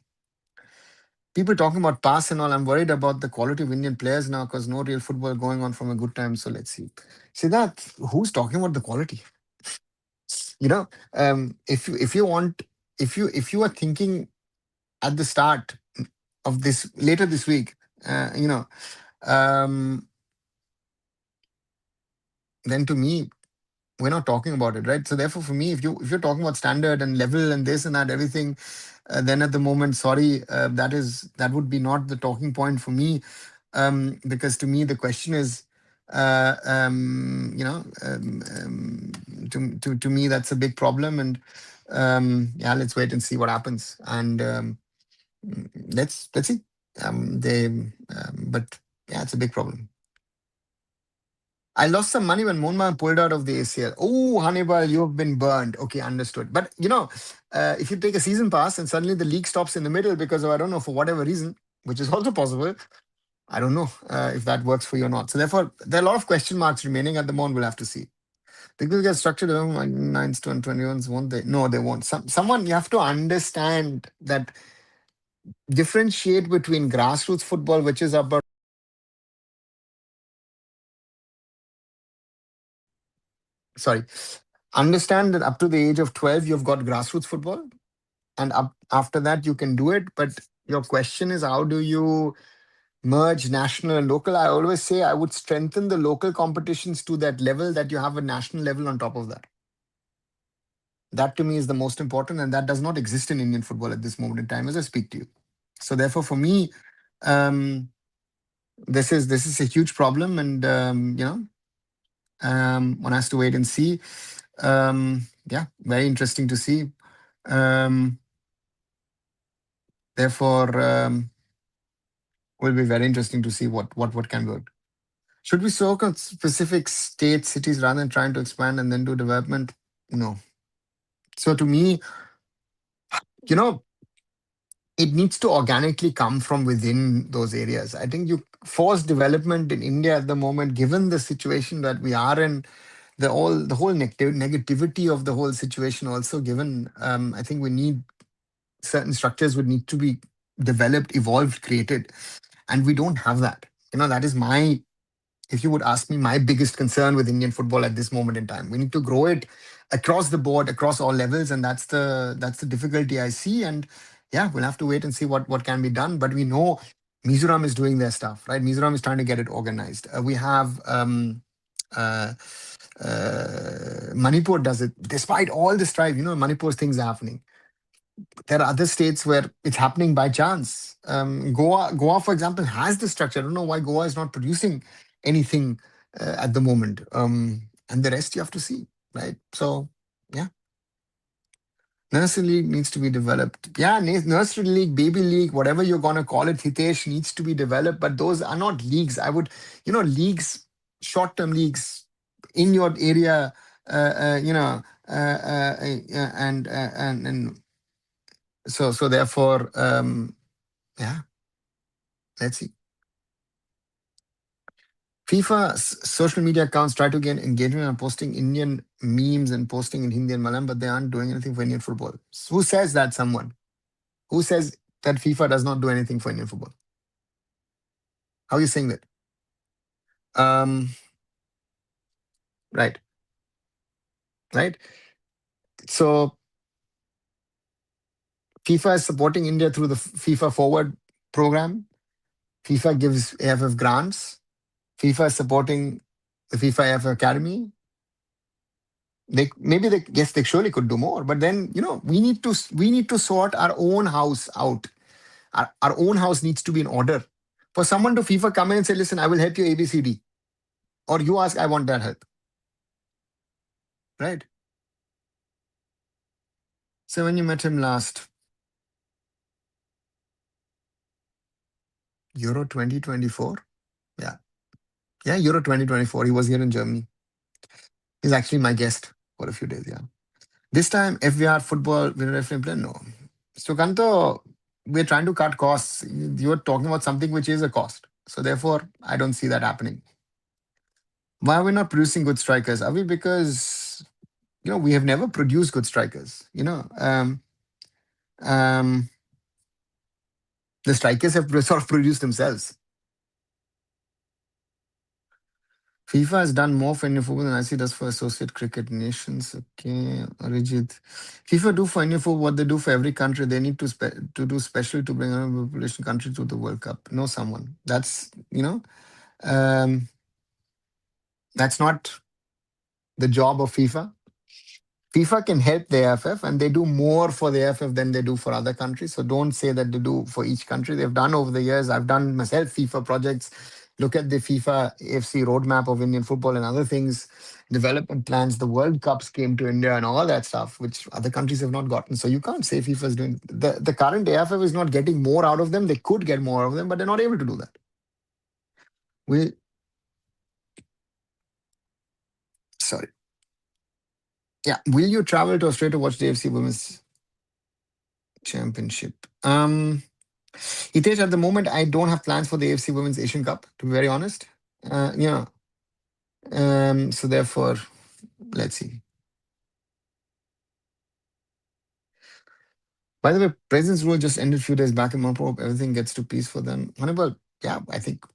People talking about pass and all. I'm worried about the quality of Indian players now because no real football going on from a good time. So let's see. See that who's talking about the quality? You know, if you want, if you are thinking at the start of this later this week, uh, you know, um, then to me. we're not talking about it, right? So therefore, for me, if you're talking about standard and level and this and that everything, then at the moment, sorry, that would be not the talking point for me, because to me the question is, you know, to me that's a big problem, and yeah, let's wait and see what happens, and let's see. But yeah, it's a big problem. I lost some money when Monma pulled out of the ACL. Oh, Hannibal, you have been burned. Okay, understood. But if you take a season pass and suddenly the league stops in the middle because of, I don't know, for whatever reason, which is also possible, I don't know if that works for you or not. So therefore, there are a lot of question marks remaining at the moment. We'll have to see. They will get structured like nines to 21s, won't they? No, they won't. Someone, you have to understand that, differentiate between grassroots football, which is about, sorry, understand that up to the age of 12, you've got grassroots football, and up after that, you can do it. But your question is, how do you merge national and local? I always say I would strengthen the local competitions to that level that you have a national level on top of that. That to me is the most important, and that does not exist in Indian football at this moment in time as I speak to you. So therefore, for me, um, this is a huge problem, and one has to wait and see. Yeah, very interesting to see. Um, therefore, will be very interesting to see what can work. Should we focus on specific states, cities rather than trying to expand and then do development? No. So to me, you know, it needs to organically come from within those areas. I think you force development in India at the moment, given the situation that we are in, the whole negativity of the whole situation. Also, given, I think we need certain structures would need to be developed, evolved, created, and we don't have that. That is my, if you would ask me, my biggest concern with Indian football at this moment in time. We need to grow it across the board, across all levels, and that's the difficulty I see. And yeah, we'll have to wait and see what can be done. But we know Mizoram is doing their stuff, right? Mizoram is trying to get it organized. We have uh, Manipur does it despite all the strife. Manipur's things are happening. There are other states where it's happening by chance. Goa, for example, has the structure. I don't know why Goa is not producing anything at the moment. And the rest you have to see, right? So, yeah, nursery league needs to be developed. Yeah, nursery league, baby league, whatever you're gonna call it, Hitesh, needs to be developed. But those are not leagues. I would, leagues, short-term leagues in your area, and so therefore, yeah, let's see. FIFA social media accounts try to gain engagement on posting Indian memes and posting in Hindi and Malayalam, but they aren't doing anything for Indian football. Who says that? Someone who says that FIFA does not do anything for Indian football? How are you saying that? Um, right, right. So FIFA is supporting India through the FIFA Forward program. FIFA gives AFF grants. FIFA is supporting the FIFA AFF Academy. Yes, they surely could do more, but then we need to sort our own house out. Our own house needs to be in order. For someone to FIFA come in and say, listen, I will help you ABCD, or you ask, I want that help, right? So when you met him last, Euro 2024, yeah, yeah, Euro 2024, he was here in Germany. He's actually my guest for a few days. Yeah, this time FVR football winner referee player, no. So Kanto, we're trying to cut costs. You're talking about something which is a cost. So therefore, I don't see that happening. Why are we not producing good strikers? Are we because we have never produced good strikers? Um, the strikers have sort of produced themselves. FIFA has done more for Indian football than IC does for associate cricket nations. Okay, Arijit. FIFA do for Indian football what they do for every country. They need to do special to bring another population country to the World Cup. Know someone. Um, that's not. the job of FIFA. FIFA can help the AFF, and they do more for the AFF than they do for other countries. So don't say that they do for each country. They've done over the years. I've done myself FIFA projects. Look at the FIFA AFC roadmap of Indian football and other things, development plans. The World Cups came to India and all that stuff, which other countries have not gotten. So you can't say FIFA is doing the current AFF is not getting more out of them. They could get more of them, but they're not able to do that. We sorry. Yeah. Will you travel to Australia to watch the AFC Women's Championship? Hitesh, at the moment, I don't have plans for the AFC Women's Asian Cup, to be very honest. Yeah. So therefore, let's see. By the way, President's Rule just ended a few days back in Manipur. Hope everything gets to peace for them. Manipur, yeah, I think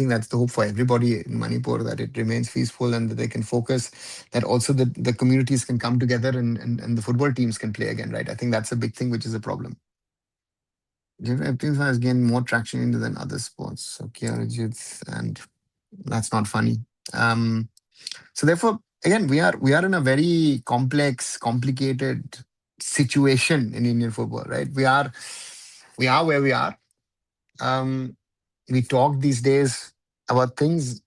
that's the hope for everybody in Manipur, that it remains peaceful and that they can focus, that also the communities can come together and the football teams can play again, right? I think that's a big thing, which is a problem. Everything has gained more traction into than other sports. Okay, Arijit, and that's not funny. Um, So therefore, again, we are in a very complex, complicated situation in Indian football, right? We are where we are. Um, we talk these days about things.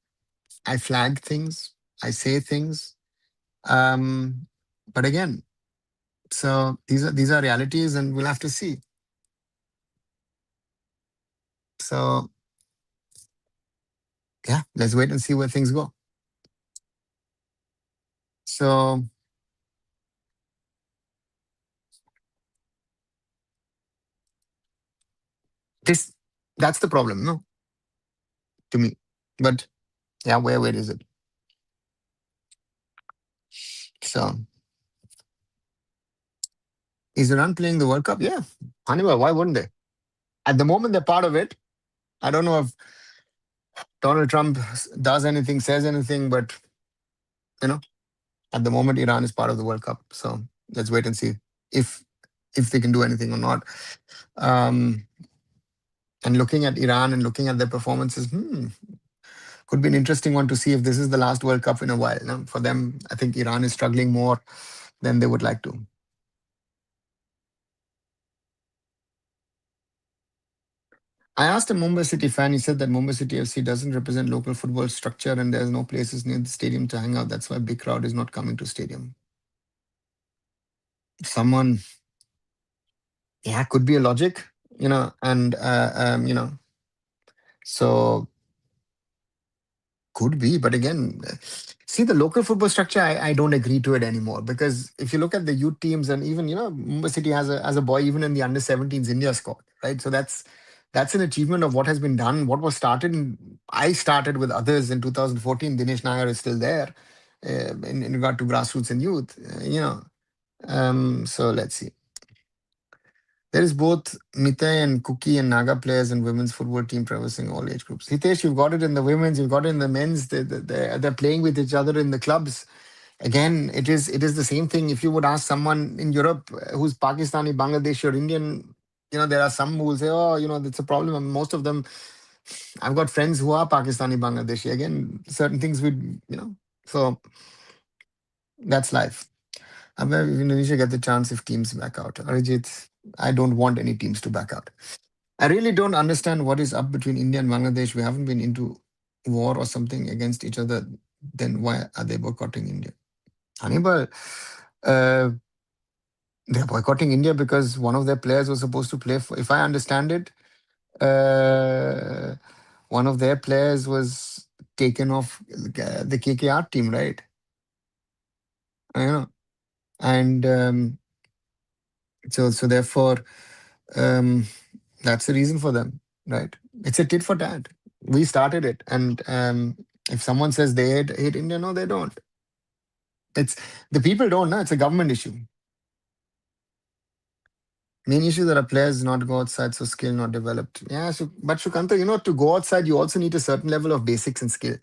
I flag things. I say things. Um, but again, so these are realities, and we'll have to see. So yeah, let's wait and see where things go. So this that's the problem, no, to me. But yeah, where is it? So is Iran playing the World Cup? Yeah. Hannibal, why wouldn't they? At the moment, they're part of it. I don't know if Donald Trump does anything, says anything, but you know, at the moment, Iran is part of the World Cup. So let's wait and see if if they can do anything or not. Um, and looking at Iran and looking at their performances, could be an interesting one to see if this is the last World Cup in a while. No? For them, I think Iran is struggling more than they would like to. I asked a Mumbai City fan. He said that Mumbai City FC doesn't represent local football structure and there's no places near the stadium to hang out. That's why big crowd is not coming to stadium. Someone, yeah, could be a logic, and so could be. But again, see the local football structure. I don't agree to it anymore because if you look at the youth teams and even Mumbai City has a boy even in the under 17s India squad, right? So that's an achievement of what has been done. What was started, I started with others in 2014. Dinesh Nair is still there in regard to grassroots and youth. So let's see. There is both Mitai and Cookie and Naga players in women's football team traversing all age groups. Hitesh, you've got it in the women's, you've got it in the men's. They're playing with each other in the clubs. Again, it is the same thing. If you would ask someone in Europe who's Pakistani, Bangladeshi, or Indian, there are some who will say, "Oh, that's a problem." And most of them, I've got friends who are Pakistani, Bangladeshi. Again, certain things so that's life. I'm if Indonesia get the chance if teams back out. Arijit, I don't want any teams to back out. I really don't understand what is up between India and Bangladesh. We haven't been into war or something against each other. Then why are they boycotting India? Hannibal, uh, they're boycotting India because one of their players was supposed to play for, if I understand it, uh, one of their players was taken off the KKR team, right? I know. And so therefore, um, that's the reason for them, right? It's a tit for tat. We started it. And if someone says they hate India, no, they don't. It's the people don't know. It's a government issue. Main issue that our players not go outside, so skill not developed. Yeah, so, but Shukanta, to go outside, you also need a certain level of basics and skill,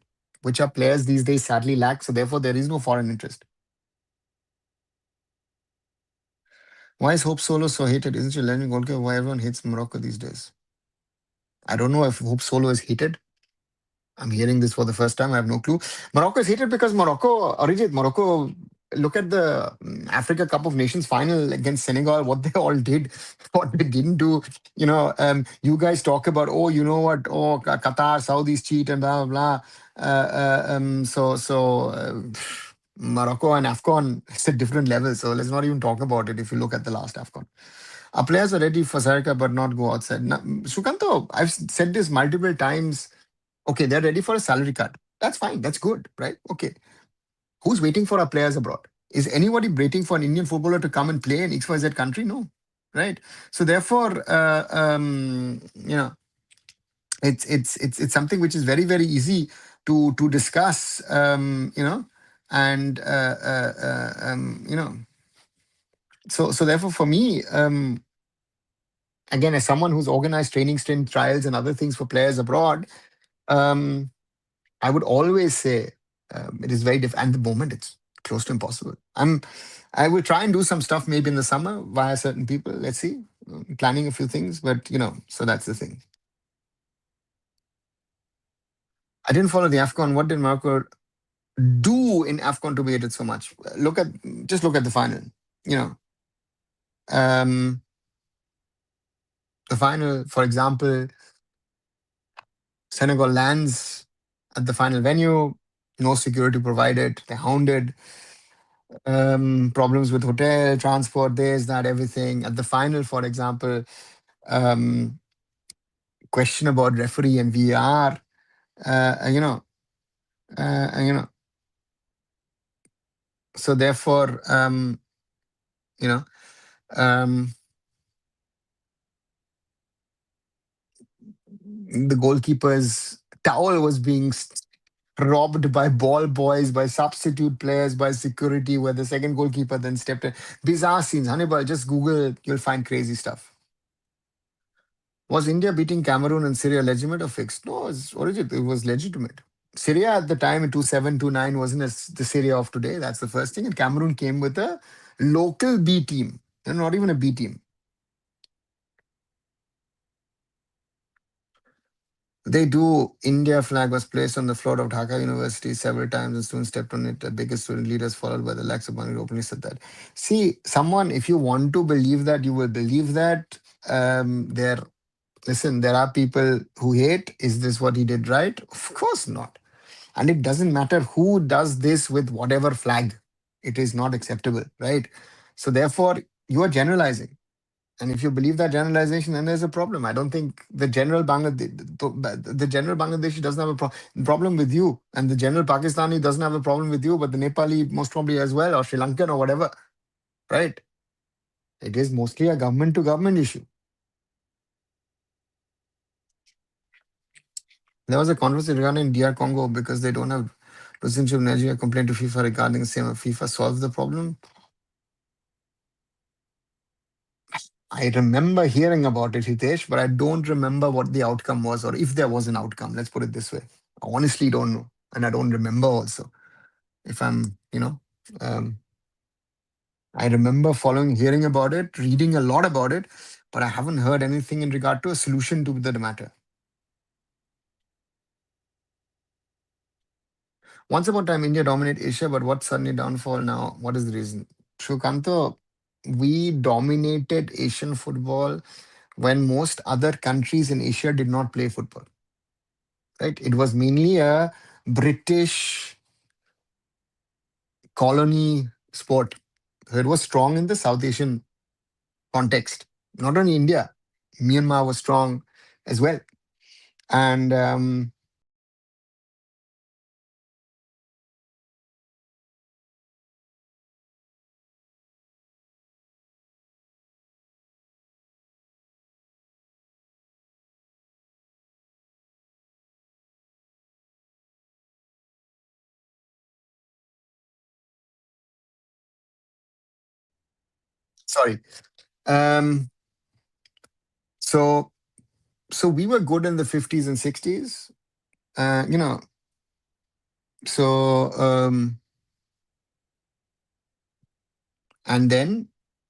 which our players these days sadly lack. So therefore, there is no foreign interest. Why is Hope Solo so hated? Isn't she learning goalkeeper? Why everyone hates Morocco these days? I don't know if Hope Solo is hated. I'm hearing this for the first time. I have no clue. Morocco is hated because Morocco, Arijit, Morocco, look at the Africa Cup of Nations final against Senegal, what they all did, what they didn't do. You guys talk about, oh, you know what, oh, Qatar, Saudis cheat and blah, blah, blah. Morocco and AFCON, it's a different level. So let's not even talk about it if you look at the last AFCON. Our players are ready for Sarika, but not go outside. Sukanto, I've said this multiple times. Okay, they're ready for a salary cut. That's fine. That's good, right? Okay. Who's waiting for our players abroad? Is anybody waiting for an Indian footballer to come and play in XYZ country? No, right? So therefore, it's something which is very very easy to discuss. And so therefore for me, again, as someone who's organized training strength trials and other things for players abroad, um, I would always say it is very difficult. At the moment, it's close to impossible. I will try and do some stuff maybe in the summer via certain people. Let's see, planning a few things, but so that's the thing. I didn't follow the Afcon. What did Morocco do in Afcon to be hated so much? Just look at the final. You know, um, the final, for example, Senegal lands at the final venue, no security provided. They're hounded. Problems with hotel, transport, this, that, everything. At the final, for example, um, question about referee and VAR. Uh, and, you know, and, so therefore, you know, um, the goalkeeper's towel was being robbed by ball boys, by substitute players, by security, where the second goalkeeper then stepped in. Bizarre scenes. Hannibal, just Google, you'll find crazy stuff. Was India beating Cameroon and Syria legitimate or fixed? No, it was legitimate. Syria at the time in 2729 wasn't as the Syria of today. That's the first thing. And Cameroon came with a local B team. And not even a B team. They do. India flag was placed on the floor of Dhaka University several times and students stepped on it. The biggest student leaders followed by the lakhs of money openly said that. See, someone, if you want to believe that, you will believe that. There, listen, there are people who hate. Is this what he did right? Of course not. And it doesn't matter who does this with whatever flag, it is not acceptable, right? So therefore, you are generalizing. And if you believe that generalization, then there's a problem. I don't think the general Bangladeshi doesn't have a problem with you, and the general Pakistani doesn't have a problem with you, but the Nepali most probably as well, or Sri Lankan or whatever, right? It is mostly a government to government issue. There was a conversation regarding DR Congo because they don't have citizenship. Nigeria complained to FIFA regarding the same. FIFA solved the problem. I remember hearing about it, Hitesh, but I don't remember what the outcome was or if there was an outcome. Let's put it this way. I honestly don't know. And I don't remember also. If I'm, um, I remember hearing about it, reading a lot about it, but I haven't heard anything in regard to a solution to the matter. Once upon a time, India dominated Asia, but what's suddenly downfall now? What is the reason? Shukanto, we dominated Asian football when most other countries in Asia did not play football. Right? It was mainly a British colony sport. So it was strong in the South Asian context. Not only India, Myanmar was strong as well. And sorry. Um, so so we were good in the 50s and 60s. Uh, you know, so and then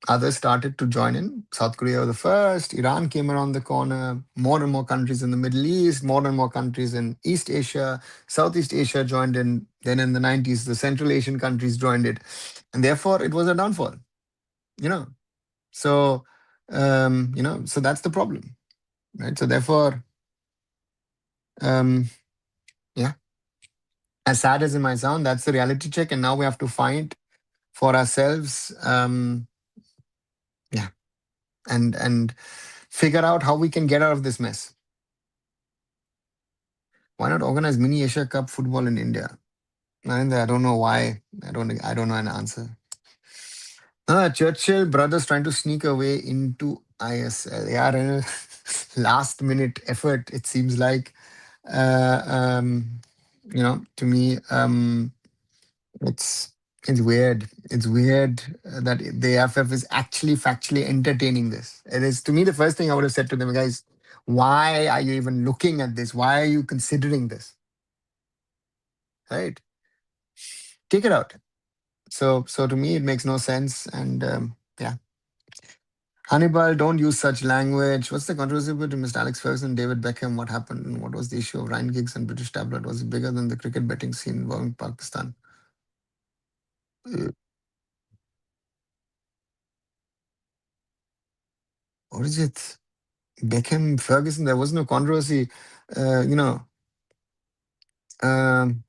Others started to join in. South Korea was the first. Iran came around the corner. More and more countries in the Middle East, more and more countries in East Asia, Southeast Asia joined in. Then in the 90s, the Central Asian countries joined it. And therefore, it was a downfall, you know. So, so that's the problem, right? So therefore, um, yeah, as sad as it might sound, that's the reality check. And now we have to find for ourselves, yeah, and figure out how we can get out of this mess. Why not organize mini Asia Cup football in India? Narendra, I don't know why. I don't know an answer. Churchill brothers trying to sneak away into ISL. Yeah, last minute effort, it seems like. Uh, um, to me, it's it's weird. It's weird that the AFF is actually factually entertaining this. It is, to me, the first thing I would have said to them, guys, why are you even looking at this? Why are you considering this? Right? Take it out. So to me, it makes no sense. And yeah, Hannibal, don't use such language. What's the controversy between Mr. Alex Ferguson and David Beckham? What happened? What was the issue of Ryan Giggs and British tabloid? Was it bigger than the cricket betting scene involving Pakistan? Uh, What is it? Beckham, Ferguson, there was no controversy. Uh, you know, um,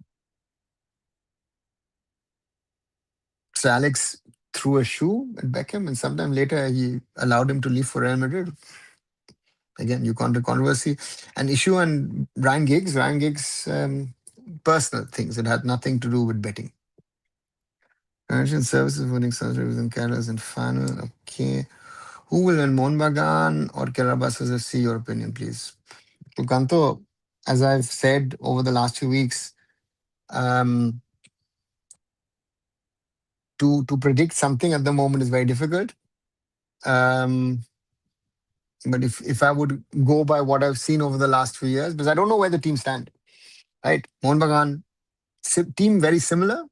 Sir Alex threw a shoe at Beckham, and sometime later he allowed him to leave for Real Madrid. Again, you can't do controversy. An issue on Ryan Giggs, personal things. It had nothing to do with betting. Financial services winning surgery within Kerala's in final. Okay. Who will win, Mohun Bagan or Kerala Blasters FC? Your opinion, please. Kanto, as I've said over the last few weeks, um, to predict something at the moment is very difficult. Um, but if I would go by what I've seen over the last few years, because I don't know where the team stand, right? Mohun Bagan, team very similar,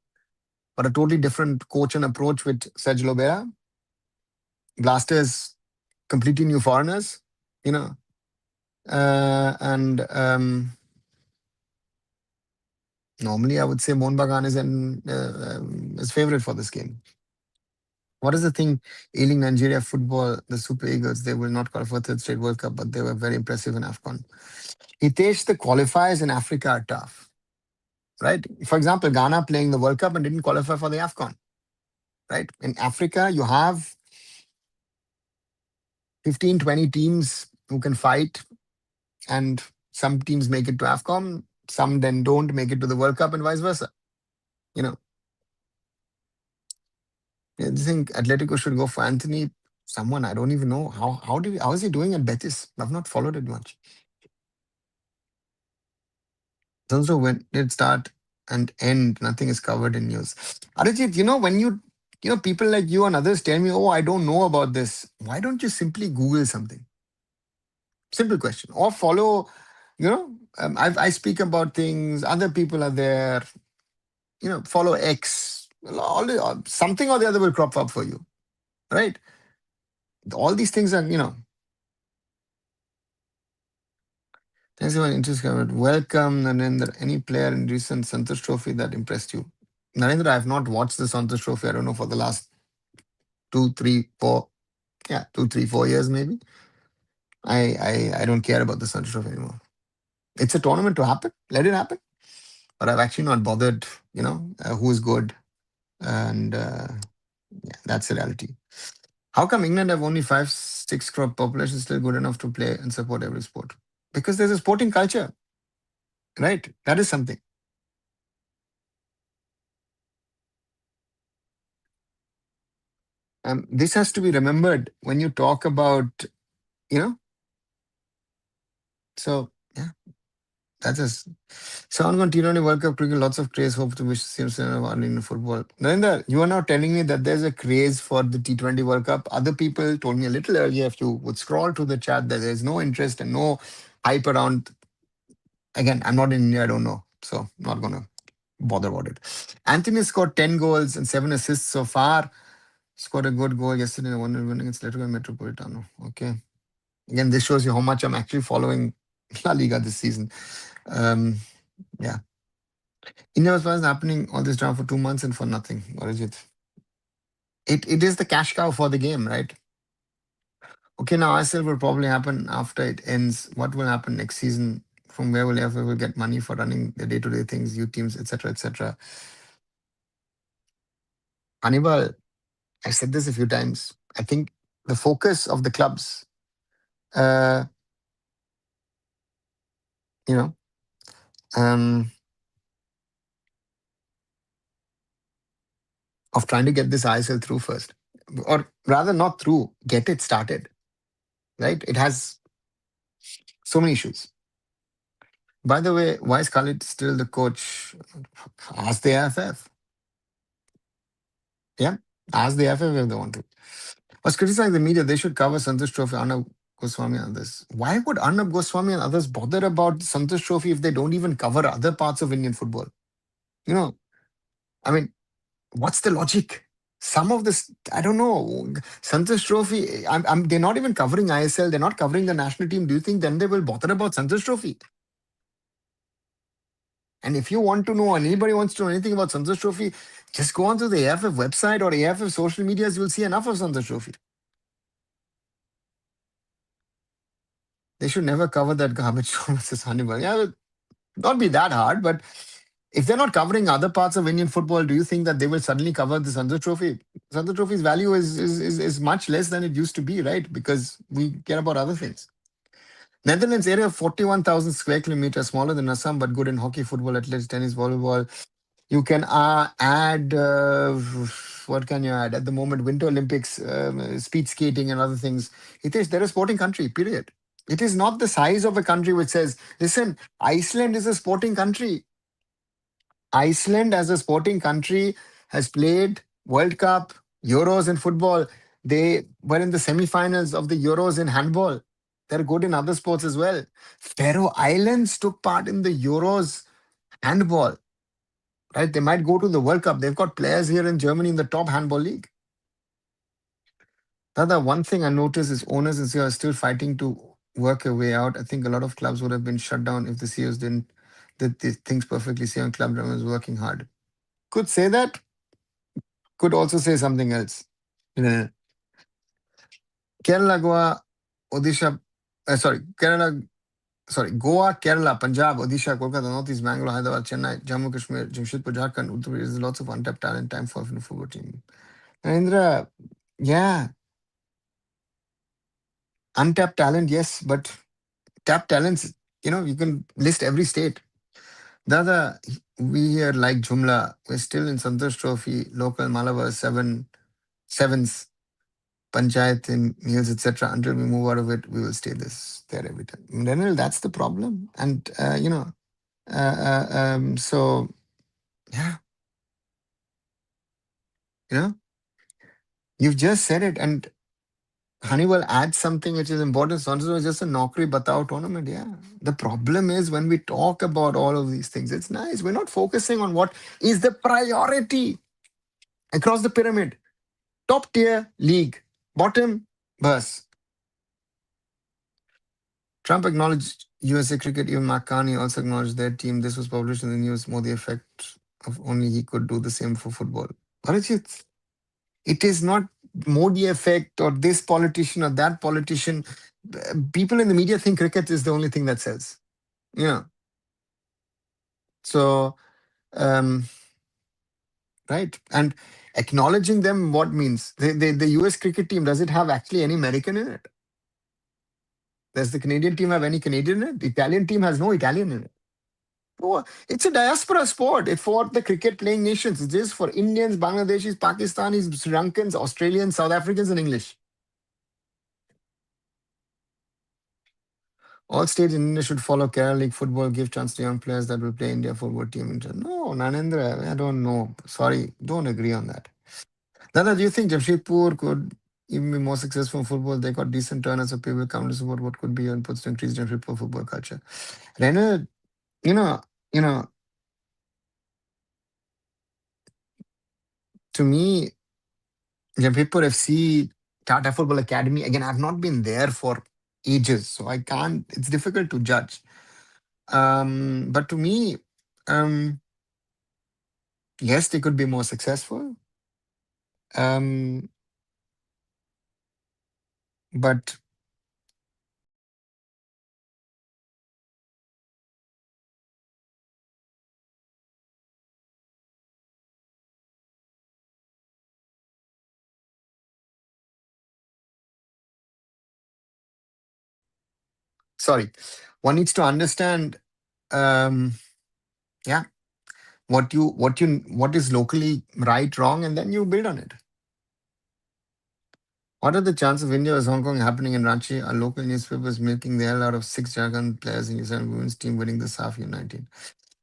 but a totally different coach and approach with Sergio Lobera. Blasters, completely new foreigners, you know. And normally I would say Mohun Bagan is favorite for this game. What is the thing ailing Nigeria football, the Super Eagles? They will not qualify for third straight World Cup, but they were very impressive in AFCON. Hitesh, the qualifiers in Africa are tough, right? For example, Ghana playing the World Cup and didn't qualify for the AFCON, right? In Africa, you have 15, 20 teams who can fight, and some teams make it to AFCON, some then don't make it to the World Cup, and vice versa. You know, I think Atletico should go for Anthony. Someone I don't even know how is he doing at Betis? I've not followed it much. Also, when did it start and end? Nothing is covered in news. Arijit, when people like you and others tell me, oh, I don't know about this. Why don't you simply Google something? Simple question. Or follow, I speak about things, other people are there, follow X. Something or the other will crop up for you, right? All these things are, thanks for interest. Welcome, Narendra. Any player in recent Santosh Trophy that impressed you? Narendra, I have not watched the Santosh Trophy. I don't know, for the last 2, 3, 4 years maybe. I don't care about the Santosh Trophy anymore. It's a tournament to happen. Let it happen. But I've actually not bothered, who's good. And yeah, that's the reality. How come England have only 5, 6 crore population still good enough to play and support every sport? Because there's a sporting culture, right? That is something. This has to be remembered when you talk about, you know, so yeah, that's us. So on T20 World Cup cricket, lots of craze, hope to wish seems in football. Narendra, you are now telling me that there's a craze for the T20 World Cup. Other people told me a little earlier, if you would scroll to the chat, that there's no interest and no hype around. Again, I'm not in India, I don't know. So I'm not gonna bother about it. Anthony scored 10 goals and 7 assists so far. Scored a good goal yesterday in a 1-0 win against Atletico Metropolitano. Okay. Again, this shows you how much I'm actually following La Liga this season. Um, yeah. India was happening all this drama for 2 months and for nothing. What is it? It is the cash cow for the game, right? Okay, now ISL will probably happen after it ends. What will happen next season? From where will AIFF will get money for running the day-to-day things, youth teams, etc., etc. Hannibal, I've said this a few times. I think the focus of the clubs, uh, you know, um, of trying to get this ISL through first, or rather not through, get it started. Right? It has so many issues. By the way, why is Khalid still the coach? Ask the AIFF. Yeah, ask the AIFF if they want to. Was criticizing the media. They should cover Santosh Trophy, Arnab Goswami and others. Why would Arnab Goswami and others bother about Santosh Trophy if they don't even cover other parts of Indian football? You know, I mean, what's the logic? Some of this, I don't know. Santosh Trophy, they're not even covering ISL. They're not covering the national team. Do you think then they will bother about Santosh Trophy? And if you want to know, and anybody wants to know anything about Santosh Trophy, just go onto the AIFF website or AIFF social medias. You'll see enough of Santosh Trophy. They should never cover that garbage show versus Hannibal. Yeah, it not be that hard, but if they're not covering other parts of Indian football, do you think that they will suddenly cover the Santosh Trophy? Santosh Trophy's value is much less than it used to be, right? Because we care about other things. Netherlands area of 41,000 square kilometers, smaller than Assam, but good in hockey, football, athletics, tennis, volleyball. You can add, what can you add? At the moment, Winter Olympics, speed skating and other things. They're a sporting country, period. It is not the size of a country which says, listen, Iceland is a sporting country. Iceland, as a sporting country, has played World Cup, Euros in football. They were in the semi-finals of the Euros in handball. They're good in other sports as well. Faroe Islands took part in the Euros handball, right? They might go to the World Cup. They've got players here in Germany in the top handball league. The one thing I noticed is owners and CEOs are still fighting to work a way out. I think a lot of clubs would have been shut down if the CEOs didn't did these things perfectly. CEO and club drivers working hard. Could say that. Could also say something else. Yeah. Kerala, Goa, Odisha. Goa, Kerala, Punjab, Odisha, Kolkata, Northeast, Bangalore, Hyderabad, Chennai, Jammu, Kashmir, Jamshedpur, Jharkhand, Uttar Pradesh. There's lots of untapped talent. Time for the football team. Narendra, yeah, untapped talent, yes, but tapped talents, you can list every state. Dada, we here like Jumla. We're still in Santosh Trophy, local Malabar, sevens, Panchayat in meals, etc. Until we move out of it, we will stay there every time. Renal, that's the problem. And, so, yeah, you know, you've just said it. And Honeywell adds something which is important. Santosh is just a Naukri Batao tournament. Yeah. The problem is when we talk about all of these things, it's nice. We're not focusing on what is the priority across the pyramid. Top tier league, bottom bus. Trump acknowledged USA cricket. Even McCartney also acknowledged their team. This was published in the news. More the effect of only he could do the same for football. Arijit, it is not Modi effect or this politician or that politician. People in the media think cricket is the only thing that sells. Yeah. So, um, right. And acknowledging them, what means? The US cricket team, does it have actually any American in it? Does the Canadian team have any Canadian in it? The Italian team has no Italian in it. Oh, it's a diaspora sport. It's for the cricket playing nations. It is for Indians, Bangladeshis, Pakistanis, Sri Lankans, Australians, South Africans, and English. All states in India should follow Kerala League football, give chance to young players that will play India football team. No, Nanendra, I don't know. Sorry, don't agree on that. Dada, do you think Jamshedpur could even be more successful in football? They got decent turners of people come to support what could be your inputs to increase Jamshedpur football culture. Rena, you know, you know, to me, Jaipur FC, Tata Football Academy. Again, I've not been there for ages, so I can't. It's difficult to judge. But to me, um, yes, they could be more successful. Um, but sorry, one needs to understand. Um, yeah, what is locally right, wrong, and then you build on it. What are the chances of India versus Hong Kong happening in Ranchi? Are local newspapers milking the hell out of six Jharkhand players in New Zealand women's team winning this half U19?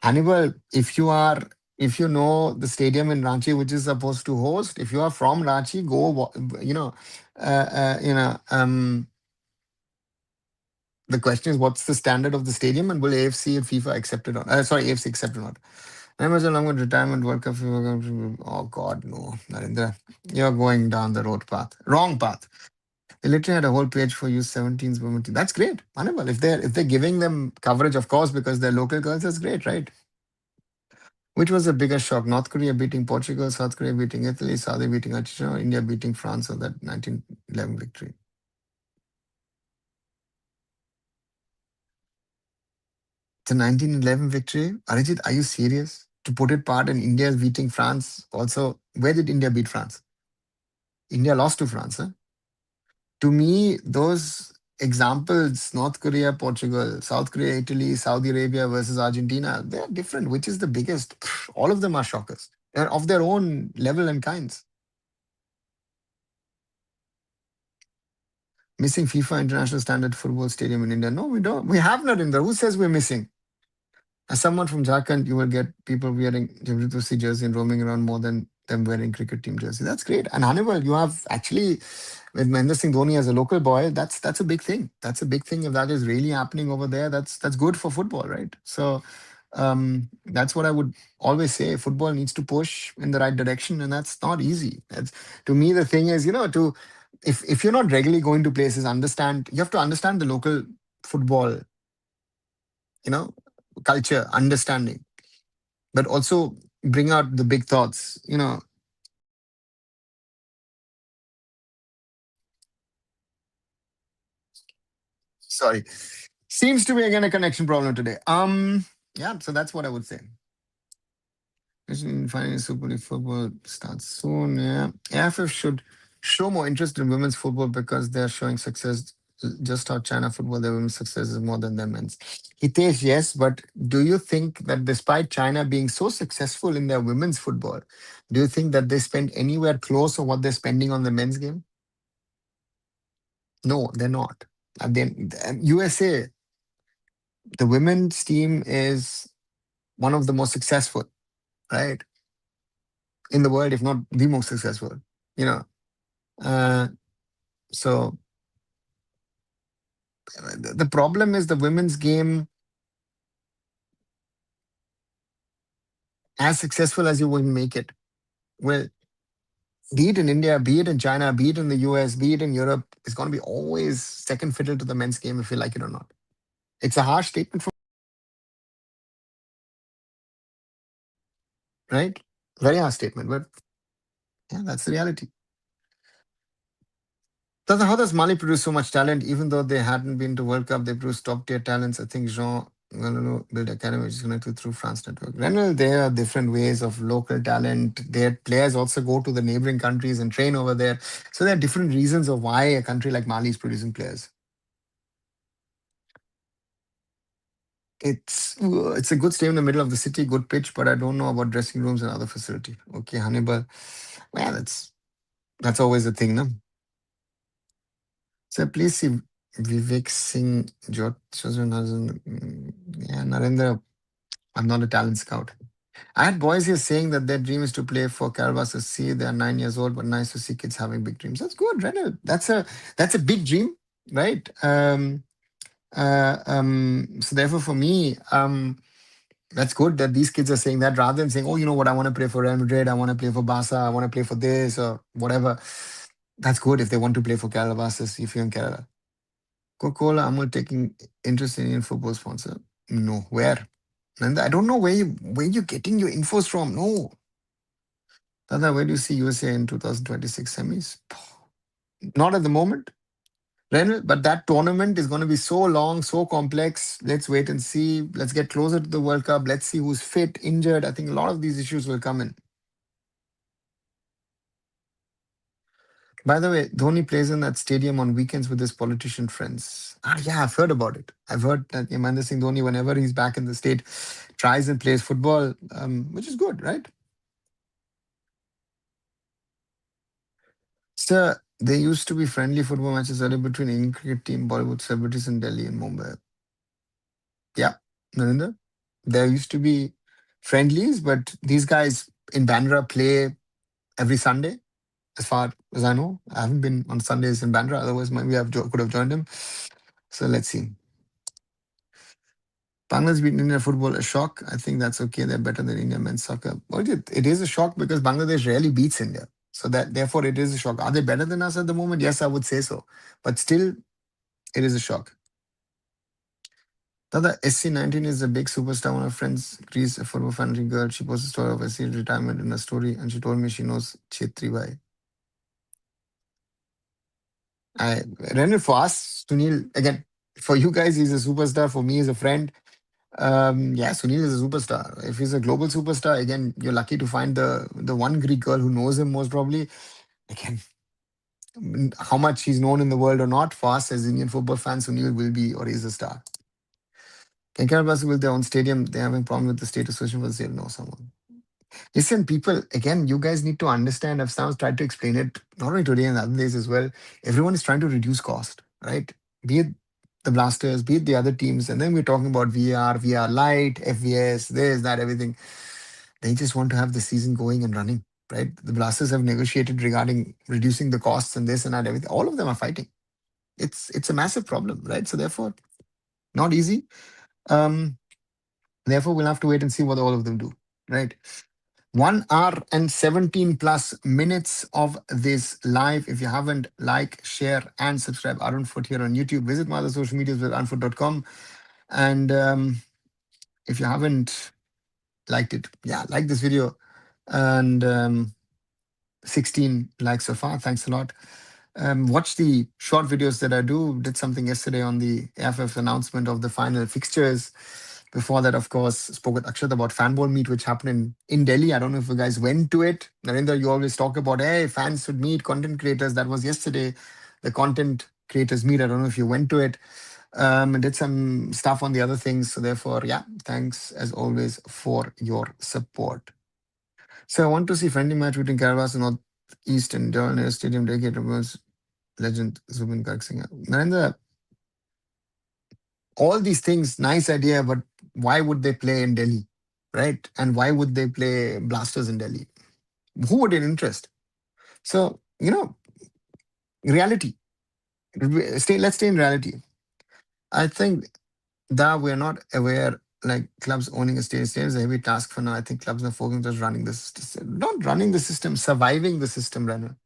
Hannibal, if you know the stadium in Ranchi which is supposed to host, if you are from Ranchi, go you know the question is what's the standard of the stadium and will AFC and FIFA accept it or sorry AFC accept it or not? Members along with retirement World Cup FIFA. Oh God, no, Narendra, you're going down the road path, wrong path. They literally had a whole page for U17s women team. That's great, Hannibal. If they're giving them coverage, of course, because they're local girls, that's great, right? Which was the biggest shock? North Korea beating Portugal, South Korea beating Italy, Saudi beating Argentina, or India beating France on that 1911 victory. The 1911 victory? Arijit, are you serious? To put it part in India beating France, also, where did India beat France? India lost to France. Huh? To me, those examples, North Korea, Portugal, South Korea, Italy, Saudi Arabia versus Argentina, they're different. Which is the biggest? All of them are shockers. They're of their own level and kinds. Missing FIFA International Standard Football Stadium in India. No, we don't. We have not in there. Who says we're missing? As someone from Jharkhand, you will get people wearing Jamshedpur jersey and roaming around more than them wearing cricket team jersey. That's great. And Hannibal, you have actually with Mahendra Singh Dhoni as a local boy, that's a big thing. That's a big thing. If that is really happening over there, that's good for football, right? So that's what I would always say. Football needs to push in the right direction, and that's not easy. That's to me the thing is, to if you're not regularly going to places, understand you have to understand the local football, you know, culture, understanding, but also bring out the big thoughts. Sorry, seems to be again a connection problem today. Yeah, so that's what I would say. Finally, Super League football starts soon. Yeah, AIFF should show more interest in women's football because they're showing success. Just how China football, their women's success is more than their men's. Hitesh, yes, but do you think that despite China being so successful in their women's football, do you think that they spend anywhere close to what they're spending on the men's game? No, they're not. And then USA, the women's team is one of the most successful, right, in the world, if not the most successful. You know, uh, so the problem is the women's game, as successful as you will make it, will be it in India, be it in China, be it in the US, be it in Europe, it's going to be always second fiddle to the men's game if you like it or not. It's a harsh statement, right? Very harsh statement, but yeah, that's the reality. How does Mali produce so much talent, even though they hadn't been to World Cup? They produce top tier talents. I think Jean Gallo built academy, which is connected through France network. Renal, there are different ways of local talent. Their players also go to the neighboring countries and train over there. So there are different reasons of why a country like Mali is producing players. It's a good stay in the middle of the city, good pitch, but I don't know about dressing rooms and other facility. Okay, Hannibal. Well, that's always the thing, no? So please see Vivek Singh, Jyot yeah, Narendra. I'm not a talent scout. I had boys here saying that their dream is to play for Calvas SC. They are 9 years old, but nice to see kids having big dreams. That's good, Renal. That's a big dream, right? So therefore, for me, That's good that these kids are saying that rather than saying, oh, you know what, I want to play for Real Madrid, I want to play for Barca, I want to play for this or whatever. That's good if they want to play for Kerala Blasters if you're in Kerala. Coca-Cola, Amul taking interest in Indian football sponsor. No, where? And I don't know where you're getting your infos from. No. Dada, where do you see USA in 2026 semis? Not at the moment. Renal, but that tournament is going to be so long, so complex. Let's wait and see. Let's get closer to the World Cup. Let's see who's fit, injured. I think a lot of these issues will come in. By the way, Dhoni plays in that stadium on weekends with his politician friends. Ah, yeah, I've heard about it. I've heard that Mahendra Singh Dhoni, whenever he's back in the state, tries and plays football, which is good, right? Sir, there used to be friendly football matches earlier between Indian cricket team, Bollywood celebrities in Delhi and Mumbai. Yeah, Narendra. There used to be friendlies, but these guys in Bandra play every Sunday, as far as I know. I haven't been on Sundays in Bandra, otherwise maybe could have joined him. So let's see. Bangladesh beat India football a shock. I think that's okay. They're better than India men's soccer. Well, it is a shock because Bangladesh rarely beats India. So that therefore it is a shock. Are they better than us at the moment? Yes, I would say so. But still, it is a shock. Dada, SC19 is a big superstar. One of her friends, Greece, a football fan girl. She posted a story of SC retirement in a story and she told me she knows Chetri Bhai. I ran it for us, Sunil. Again, for you guys, he's a superstar. For me, he's a friend. Yeah, Sunil is a superstar. If he's a global superstar, again, you're lucky to find the one Greek girl who knows him most probably. Again, how much he's known in the world or not, for us as Indian football fans, Sunil will be or is a star. Can Kerala build their own stadium? They're having a problem with the state association because they'll know someone. Listen, people, again, you guys need to understand. I've now tried to explain it, not only today and other days as well. Everyone is trying to reduce cost, right? Be it the Blasters, be it the other teams. And then we're talking about VR, VR Lite, FVS, this, that, everything. They just want to have the season going and running, right? The Blasters have negotiated regarding reducing the costs and this and that, everything. All of them are fighting. It's a massive problem, right? So therefore, not easy. Um, Therefore, we'll have to wait and see what all of them do, right? 1 hour and 17 plus minutes of this live. If you haven't, like, share, and subscribe Arun Foot here on YouTube. Visit my other social medias with arunfoot.com. And if you haven't liked it, yeah, like this video. And 16 likes so far. Thanks a lot. Watch the short videos that I do. Did something yesterday on the AIFF announcement of the final fixtures. Before that, of course, spoke with Akshat about Fanball Meet, which happened in Delhi. I don't know if you guys went to it. Narendra, you always talk about, hey, fans should meet content creators. That was yesterday, the content creators meet. I don't know if you went to it. And did some stuff on the other things. So therefore, yeah, thanks as always for your support. So I want to see friendly match between Caravas and Northeast and Durham Stadium dedicated was legend Zubin Garg Singh. Narendra, all these things, nice idea, but why would they play in Delhi, right? And why would they play Blasters in Delhi? Who would it interest? So, reality. Let's stay in reality. I think that we're not aware, like clubs owning a stadium is a heavy task for now. I think clubs are focusing just running the system, not running the system, surviving the system, runner.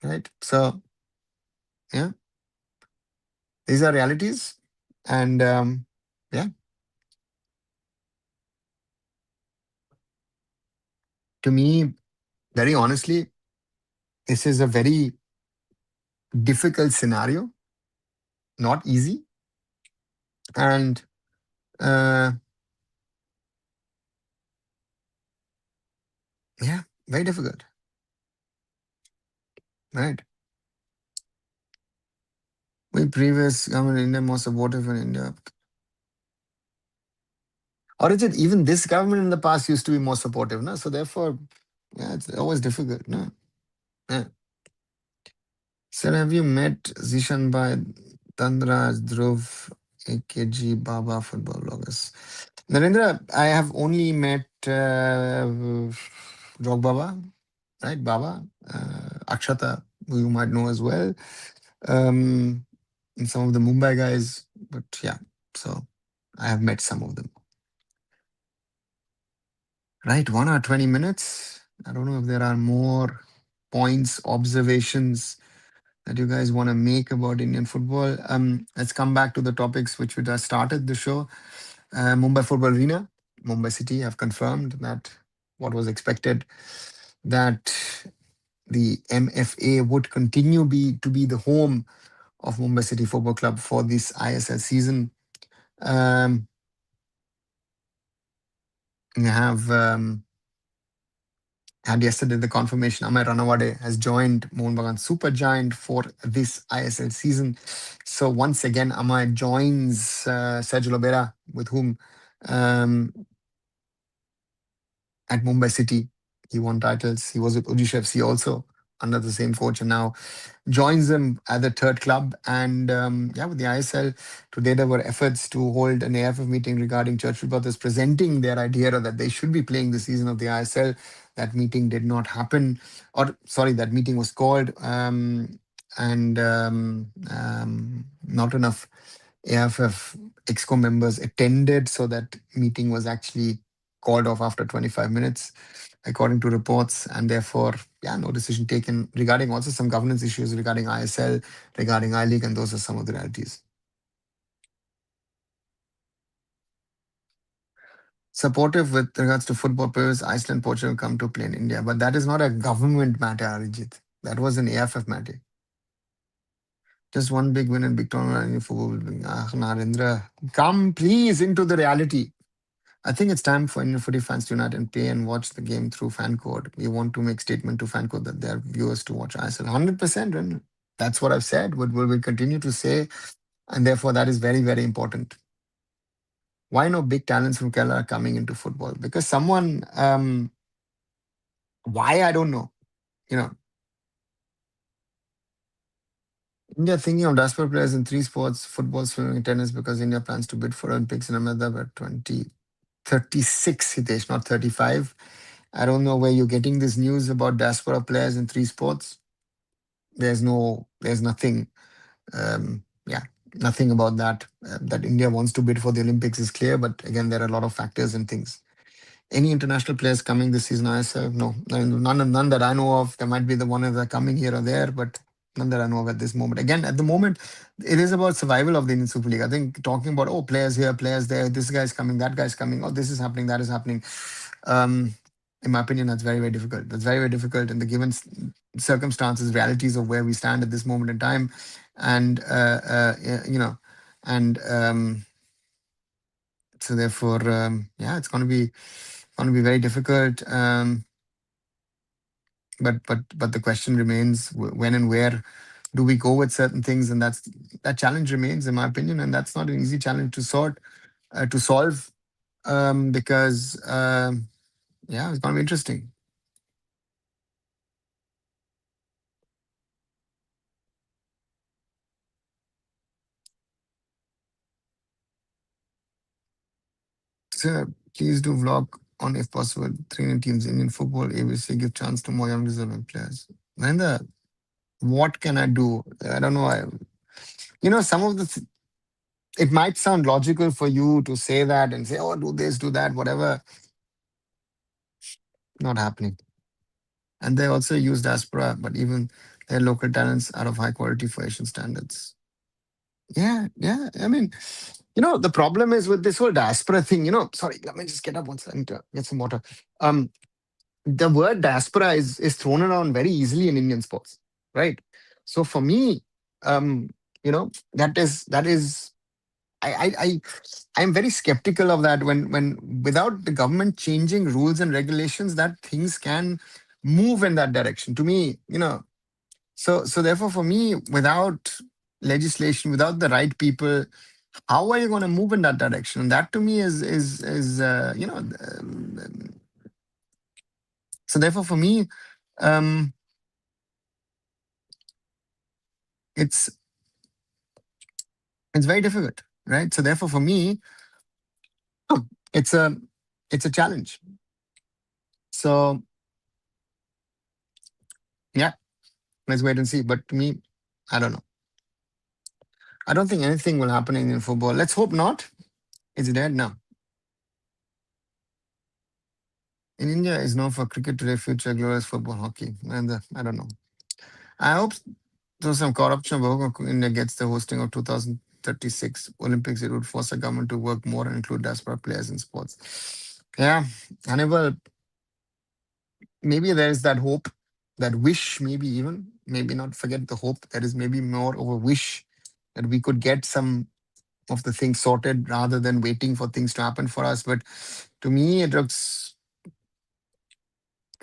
Right? So, yeah, these are realities. And yeah, to me, very honestly, this is a very difficult scenario, not easy. And uh, yeah, very difficult. Right. We previous government in India more supportive in India. Or is it even this government in the past used to be more supportive? No? So therefore, yeah, it's always difficult. No? Yeah. Sir, have you met Zishan Bhai, Tandraj, Dhruv, AKG, Baba football bloggers? Narendra, I have only met Jog Baba, right? Baba, Akshata, who you might know as well, and some of the Mumbai guys. But yeah, so I have met some of them. Right, 1 hour 20 minutes. I don't know if there are more points, observations that you guys want to make about Indian football. Let's come back to the topics which would have started the show. Mumbai Football Arena, Mumbai City have confirmed that what was expected, that the MFA would continue to be the home of Mumbai City Football Club for this ISL season. Um, we have had yesterday the confirmation Amay Ranawade has joined Mohun Bagan Super Giant for this ISL season. So once again, Amay joins Sergio Lobera, with whom um, at Mumbai City he won titles. He was with Odisha FC also under the same coach, and now joins them at the third club. And yeah, with the ISL, today there were efforts to hold an AIFF meeting regarding Churchill Brothers presenting their idea that they should be playing the season of the ISL. That meeting did not happen, or sorry, that meeting was called, and not enough AIFF EXCO members attended, so that meeting was actually called off after 25 minutes, according to reports, and therefore, yeah, no decision taken regarding also some governance issues regarding ISL, regarding I League, and those are some of the realities. Supportive with regards to football players, Iceland, Portugal come to play in India, but that is not a government matter, Arijit. That was an AFF matter. Just one big win and big tournament in football. Narendra, come please into the reality. I think it's time for Indian footy fans to unite and pay and watch the game through fan code. We want to make statement to fan code that there are viewers to watch ISL. 100%, and that's what I've said. What will we continue to say, and therefore that is very, very important. Why no big talents from Kerala are coming into football? Because someone, why I don't know. You know, India thinking of diaspora players in three sports: football, swimming, tennis, because India plans to bid for Olympics in Ahmedabad by 2036. Hitesh, not 35. I don't know where you're getting this news about diaspora players in three sports. There's nothing, yeah, nothing about that. That India wants to bid for the Olympics is clear, but again, there are a lot of factors and things. Any international players coming this season, ISL? No, none that I know of. There might be the one that are coming here or there, but none that I know of at this moment. Again, at the moment, it is about survival of the Indian Super League. I think talking about, oh, players here, players there, this guy's coming, that guy's coming, oh, this is happening, that is happening. Um, in my opinion, that's very, very difficult. That's very, very difficult in the given circumstances, realities of where we stand at this moment in time, and you know, and so therefore, yeah, it's going to be very difficult. But the question remains: when and where do we go with certain things? And that challenge remains, in my opinion, and that's not an easy challenge to solve, because yeah, it's going to be interesting. So please do vlog on, if possible, training teams, Indian football, ABC, give chance to more young deserving players. Mahinda, what can I do? I don't know. Some of it might sound logical for you to say that and say, oh, do this, do that, whatever. Not happening. And they also use diaspora, but even their local talents are of high quality for Asian standards. Yeah, yeah. I mean, the problem is with this whole diaspora thing, sorry, let me just get up once and get some water. The word diaspora is thrown around very easily in Indian sports, right? So for me, that is I'm very skeptical of that when without the government changing rules and regulations, that things can move in that direction. To me, so therefore for me, without legislation, without the right people, how are you going to move in that direction? And that to me is so therefore for me, um, it's it's very difficult, right? So therefore for me, it's a it's a challenge. So yeah, let's wait and see. But to me, I don't know. I don't think anything will happen in football. Let's hope not. Is it dead? No. In India is known for cricket today, future glorious football, hockey, and I don't know. I hope there's some corruption. But India gets the hosting of 2036 Olympics. It would force the government to work more and include diaspora players in sports. Yeah, Hannibal, maybe there is that hope, that wish, maybe even, maybe not forget the hope. There is maybe more of a wish that we could get some of the things sorted rather than waiting for things to happen for us. But to me, it looks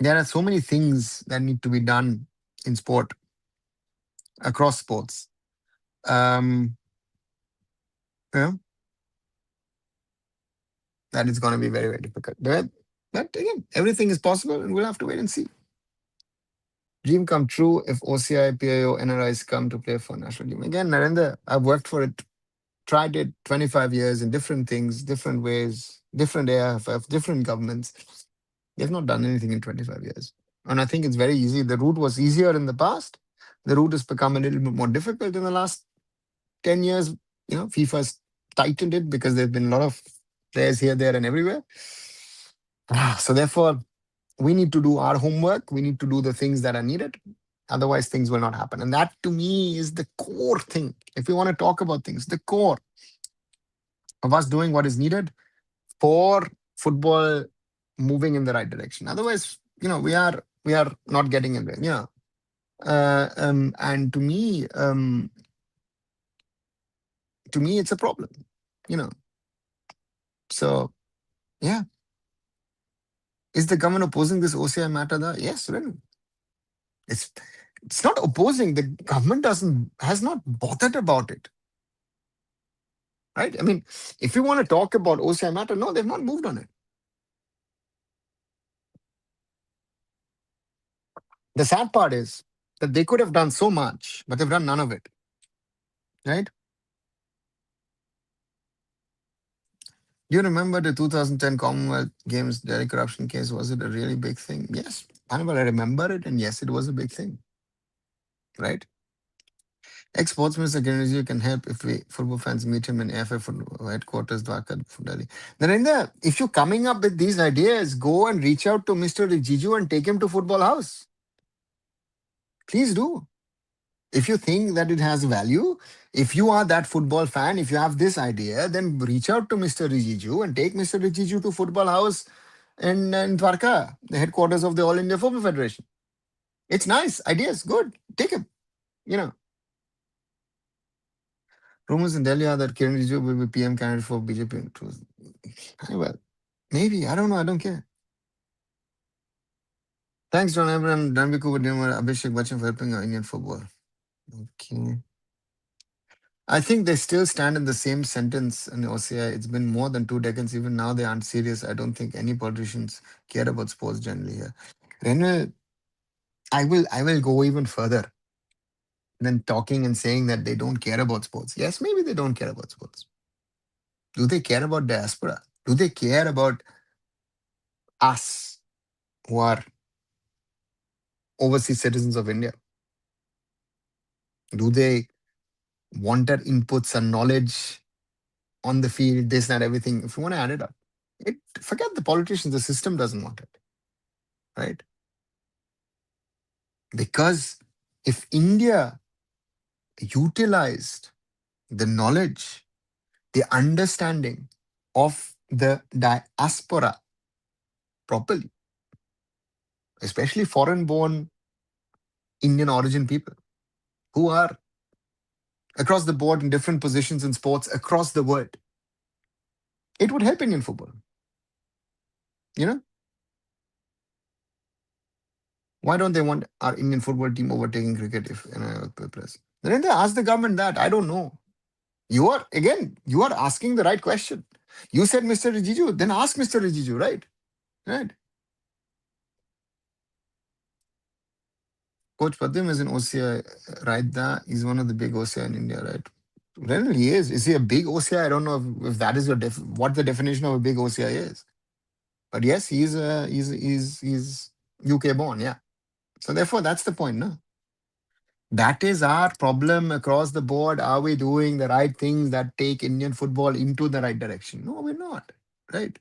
there are so many things that need to be done in sport, across sports. Um, yeah, that is going to be very, very difficult. But again, everything is possible and we'll have to wait and see. Dream come true if OCI, PIO, NRIs come to play for national team. Again, Narendra, I've worked for it, tried it 25 years in different things, different ways, different AIFF, different governments. They've not done anything in 25 years. And I think it's very easy. The route was easier in the past. The route has become a little bit more difficult in the last 10 years. FIFA's tightened it because there's been a lot of players here, there, and everywhere. So therefore, we need to do our homework. We need to do the things that are needed. Otherwise, things will not happen. And that to me is the core thing. If we want to talk about things, the core of us doing what is needed for football moving in the right direction. Otherwise, we are not getting in there. Yeah. And to me, it's a problem. You know. So yeah, is the government opposing this OCI matter? Yes, really. It's it's not opposing. The government has not bothered about it, right? I mean, if you want to talk about OCI matter, no, they've not moved on it. The sad part is that they could have done so much, but they've done none of it, right? Do you remember the 2010 Commonwealth Games dairy corruption case? Was it a really big thing? Yes, I remember it, and yes, it was a big thing, right? Ex-sports minister Kiran Rijiju can help if we football fans meet him in AIFF headquarters, Dhaka, Delhi. Narendra, if you're coming up with these ideas, go and reach out to Mr. Rijiju and take him to Football House. Please do. If you think that it has value, if you are that football fan, if you have this idea, then reach out to Mr. Rijiju and take Mr. Rijiju to Football House in Dwarka, the headquarters of the All India Football Federation. It's nice. Ideas, good. Take him. Rumors in Delhi are that Kiran Rijiju will be PM candidate for BJP. Well, maybe. I don't know. I don't care. Thanks, John Abraham, Danbiku Vidimar, Abhishek Bachchan for helping our Indian football. Okay. I think they still stand in the same sentence in the OCI. It's been more than 2 decades. Even now, they aren't serious. I don't think any politicians care about sports generally here. Renwell, I will go even further than talking and saying that they don't care about sports. Yes, maybe they don't care about sports. Do they care about diaspora? Do they care about us who are overseas citizens of India? Do they want our inputs and knowledge on the field, this, that, everything? If you want to add it up, forget the politicians, the system doesn't want it, right? Because if India utilized the knowledge, the understanding of the diaspora properly, especially foreign born Indian origin people who are across the board in different positions in sports across the world, it would help Indian football. Why don't they want our Indian football team overtaking cricket if press? Then they ask the government that. I don't know. You are asking the right question. You said Mr. Rijiju, then ask Mr. Rijiju, right? Right. Coach Padim is in OCI, right? He's one of the big OCI in India, right? Well, he is. Is he a big OCI? I don't know if that is what the definition of a big OCI is. But yes, he's UK born, yeah. So therefore, that's the point, no? That is our problem across the board. Are we doing the right things that take Indian football into the right direction? No, we're not. Right.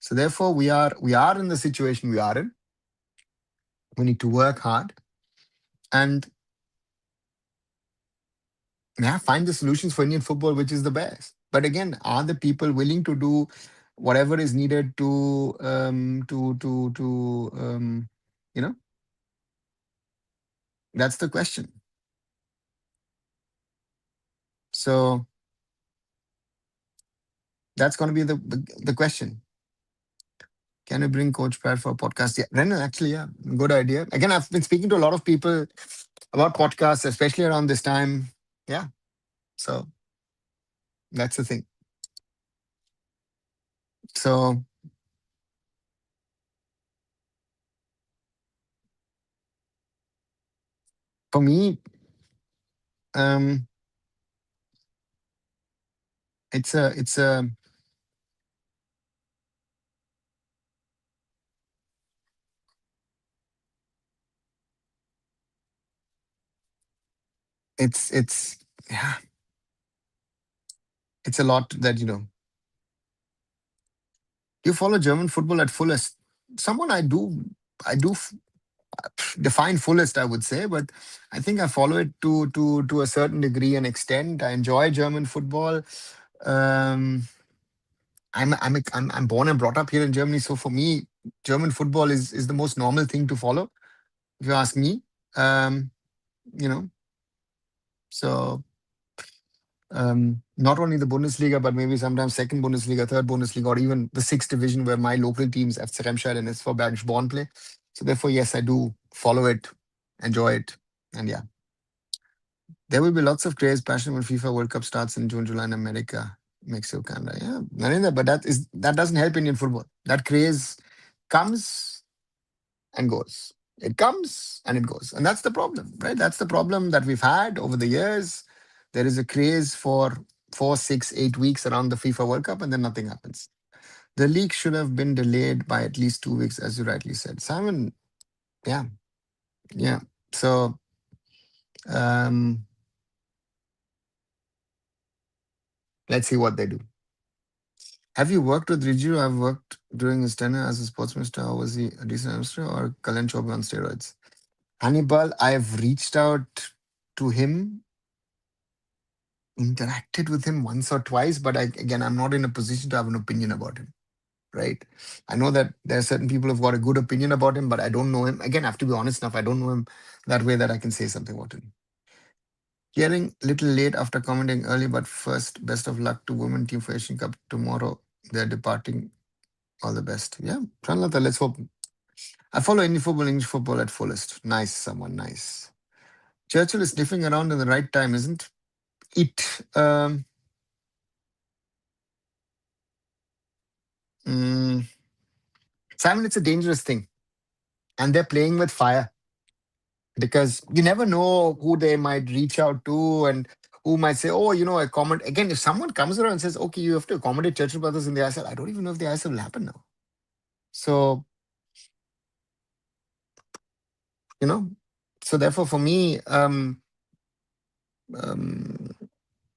So therefore, we are in the situation we are in. We need to work hard and, yeah, find the solutions for Indian football, which is the best. But again, are the people willing to do whatever is needed to you know, that's the question. So that's going to be the question. Can you bring Coach Pat for a podcast? Yeah, Renan, actually, yeah, good idea. Again, I've been speaking to a lot of people about podcasts, especially around this time. Yeah, so that's the thing. So for me, um, it's a it's yeah, it's a lot that you follow German football at fullest. Someone I do define fullest, I would say, but I think I follow it to a certain degree and extent. I enjoy German football. Um, I'm born and brought up here in Germany, so for me, German football is the most normal thing to follow, if you ask me. Um, you know, so not only the Bundesliga, but maybe sometimes second Bundesliga, third Bundesliga, or even the sixth division where my local teams, FC Remscheid and SV Bergisch Born, play. So therefore, yes, I do follow it, enjoy it, and yeah, there will be lots of craze, passion when FIFA World Cup starts in June, July in America, Mexico, Canada. Yeah, Narendra, but that doesn't help Indian football. That craze comes and goes. It comes and it goes. And that's the problem, right? That's the problem that we've had over the years. There is a craze for 4, 6, 8 weeks around the FIFA World Cup, and then nothing happens. The league should have been delayed by at least 2 weeks, as you rightly said. Simon, yeah, yeah. So, um, let's see what they do. Have you worked with Riju? I've worked during his tenure as a sports minister. Or was he a decent minister or Kalan Chobe on steroids? Hannibal, I've reached out to him, interacted with him once or twice, but again, I'm not in a position to have an opinion about him, right? I know that there are certain people who've got a good opinion about him, but I don't know him. Again, I have to be honest enough. I don't know him that way that I can say something about him. Hearing little late after commenting early, but first, best of luck to women team for Asian Cup tomorrow. They're departing. All the best. Yeah, Pranlata, let's hope. I follow Indian football, English football at fullest. Nice, someone nice. Churchill is sniffing around in the right time, isn't it? Mm, Simon, it's a dangerous thing. And they're playing with fire because you never know who they might reach out to and who might say, oh, a comment. Again, if someone comes around and says, okay, you have to accommodate Churchill Brothers in the ISL, I don't even know if the ISL will happen now. So, you know, so therefore for me, um,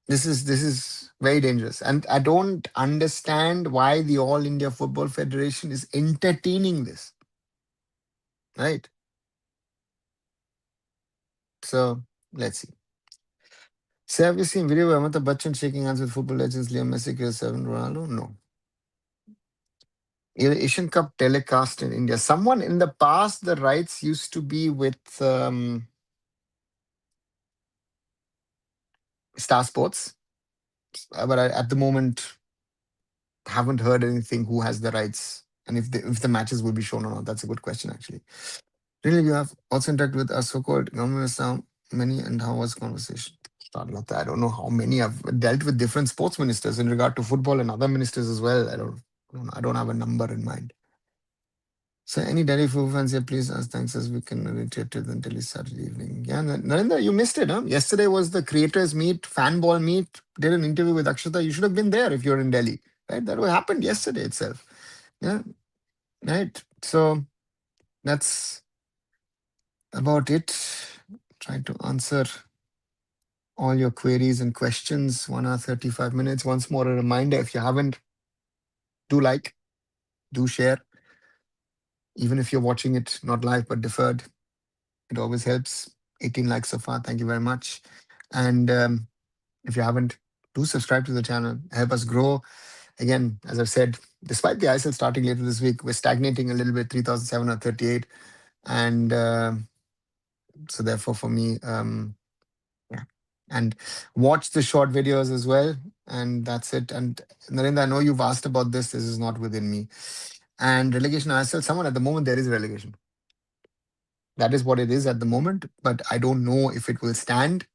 this is very dangerous. And I don't understand why the All India Football Federation is entertaining this. Right. So let's see. So have you seen video of Amitabh Bachchan shaking hands with football legends Liam Messi, Cristiano Ronaldo? No. Asian Cup telecast in India. Someone in the past, the rights used to be with Star Sports, but at the moment haven't heard anything who has the rights and if the matches will be shown or not. That's a good question actually. Really, you have also interacted with our so-called government now many and how was conversation? Charlotte, I don't know how many. I've dealt with different sports ministers in regard to football and other ministers as well. I don't have a number in mind. So any Delhi football fans here, please ask thanks as we can reiterate it until it's Saturday evening. Yeah, Narendra, you missed it, huh? Yesterday was the creators meet, fanball meet, did an interview with Akshata. You should have been there if you're in Delhi. Right? That happened yesterday itself. Yeah. Right. So that's about it. Trying to answer all your queries and questions. 1 hour, 35 minutes. Once more, a reminder if you haven't, do like, Do share, even if you're watching it not live but deferred. It always helps. 18 likes so far. Thank you very much. And if you haven't, do subscribe to the channel. Help us grow. Again, as I've said, despite the ISL starting later this week, we're stagnating a little bit, 3,738. And so therefore, for me, yeah. And watch the short videos as well. And that's it. And Narendra, I know you've asked about this. This is not within me. And relegation ISL, someone at the moment, there is relegation. That is what it is at the moment. But I don't know if it will stand.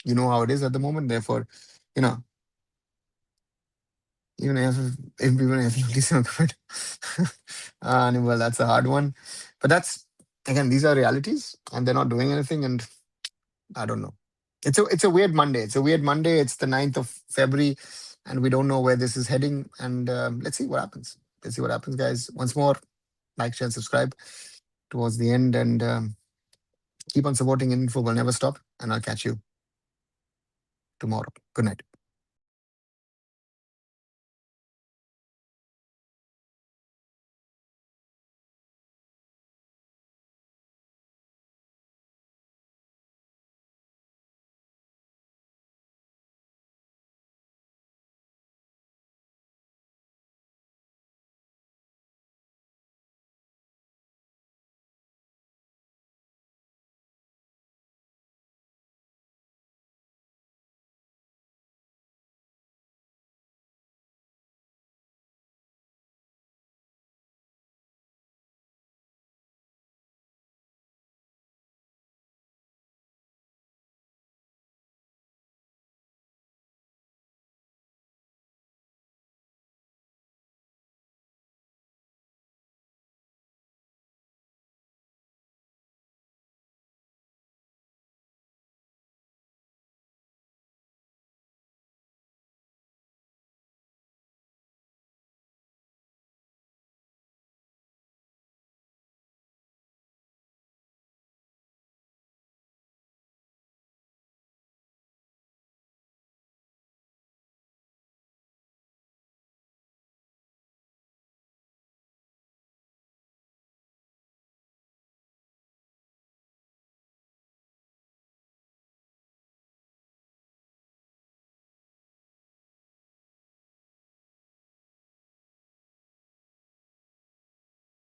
You know how it is at the moment. Therefore, you know, even if even if well, that's a hard one. But that's again, these are realities, and they're not doing anything. And I don't know. It's a weird Monday. It's a weird Monday. It's the 9th of February, and we don't know where this is heading. And let's see what happens. Let's see what happens, guys. Once more, like, share, and subscribe towards the end, and keep on supporting Indian football. Never stop. And I'll catch you tomorrow. Good night.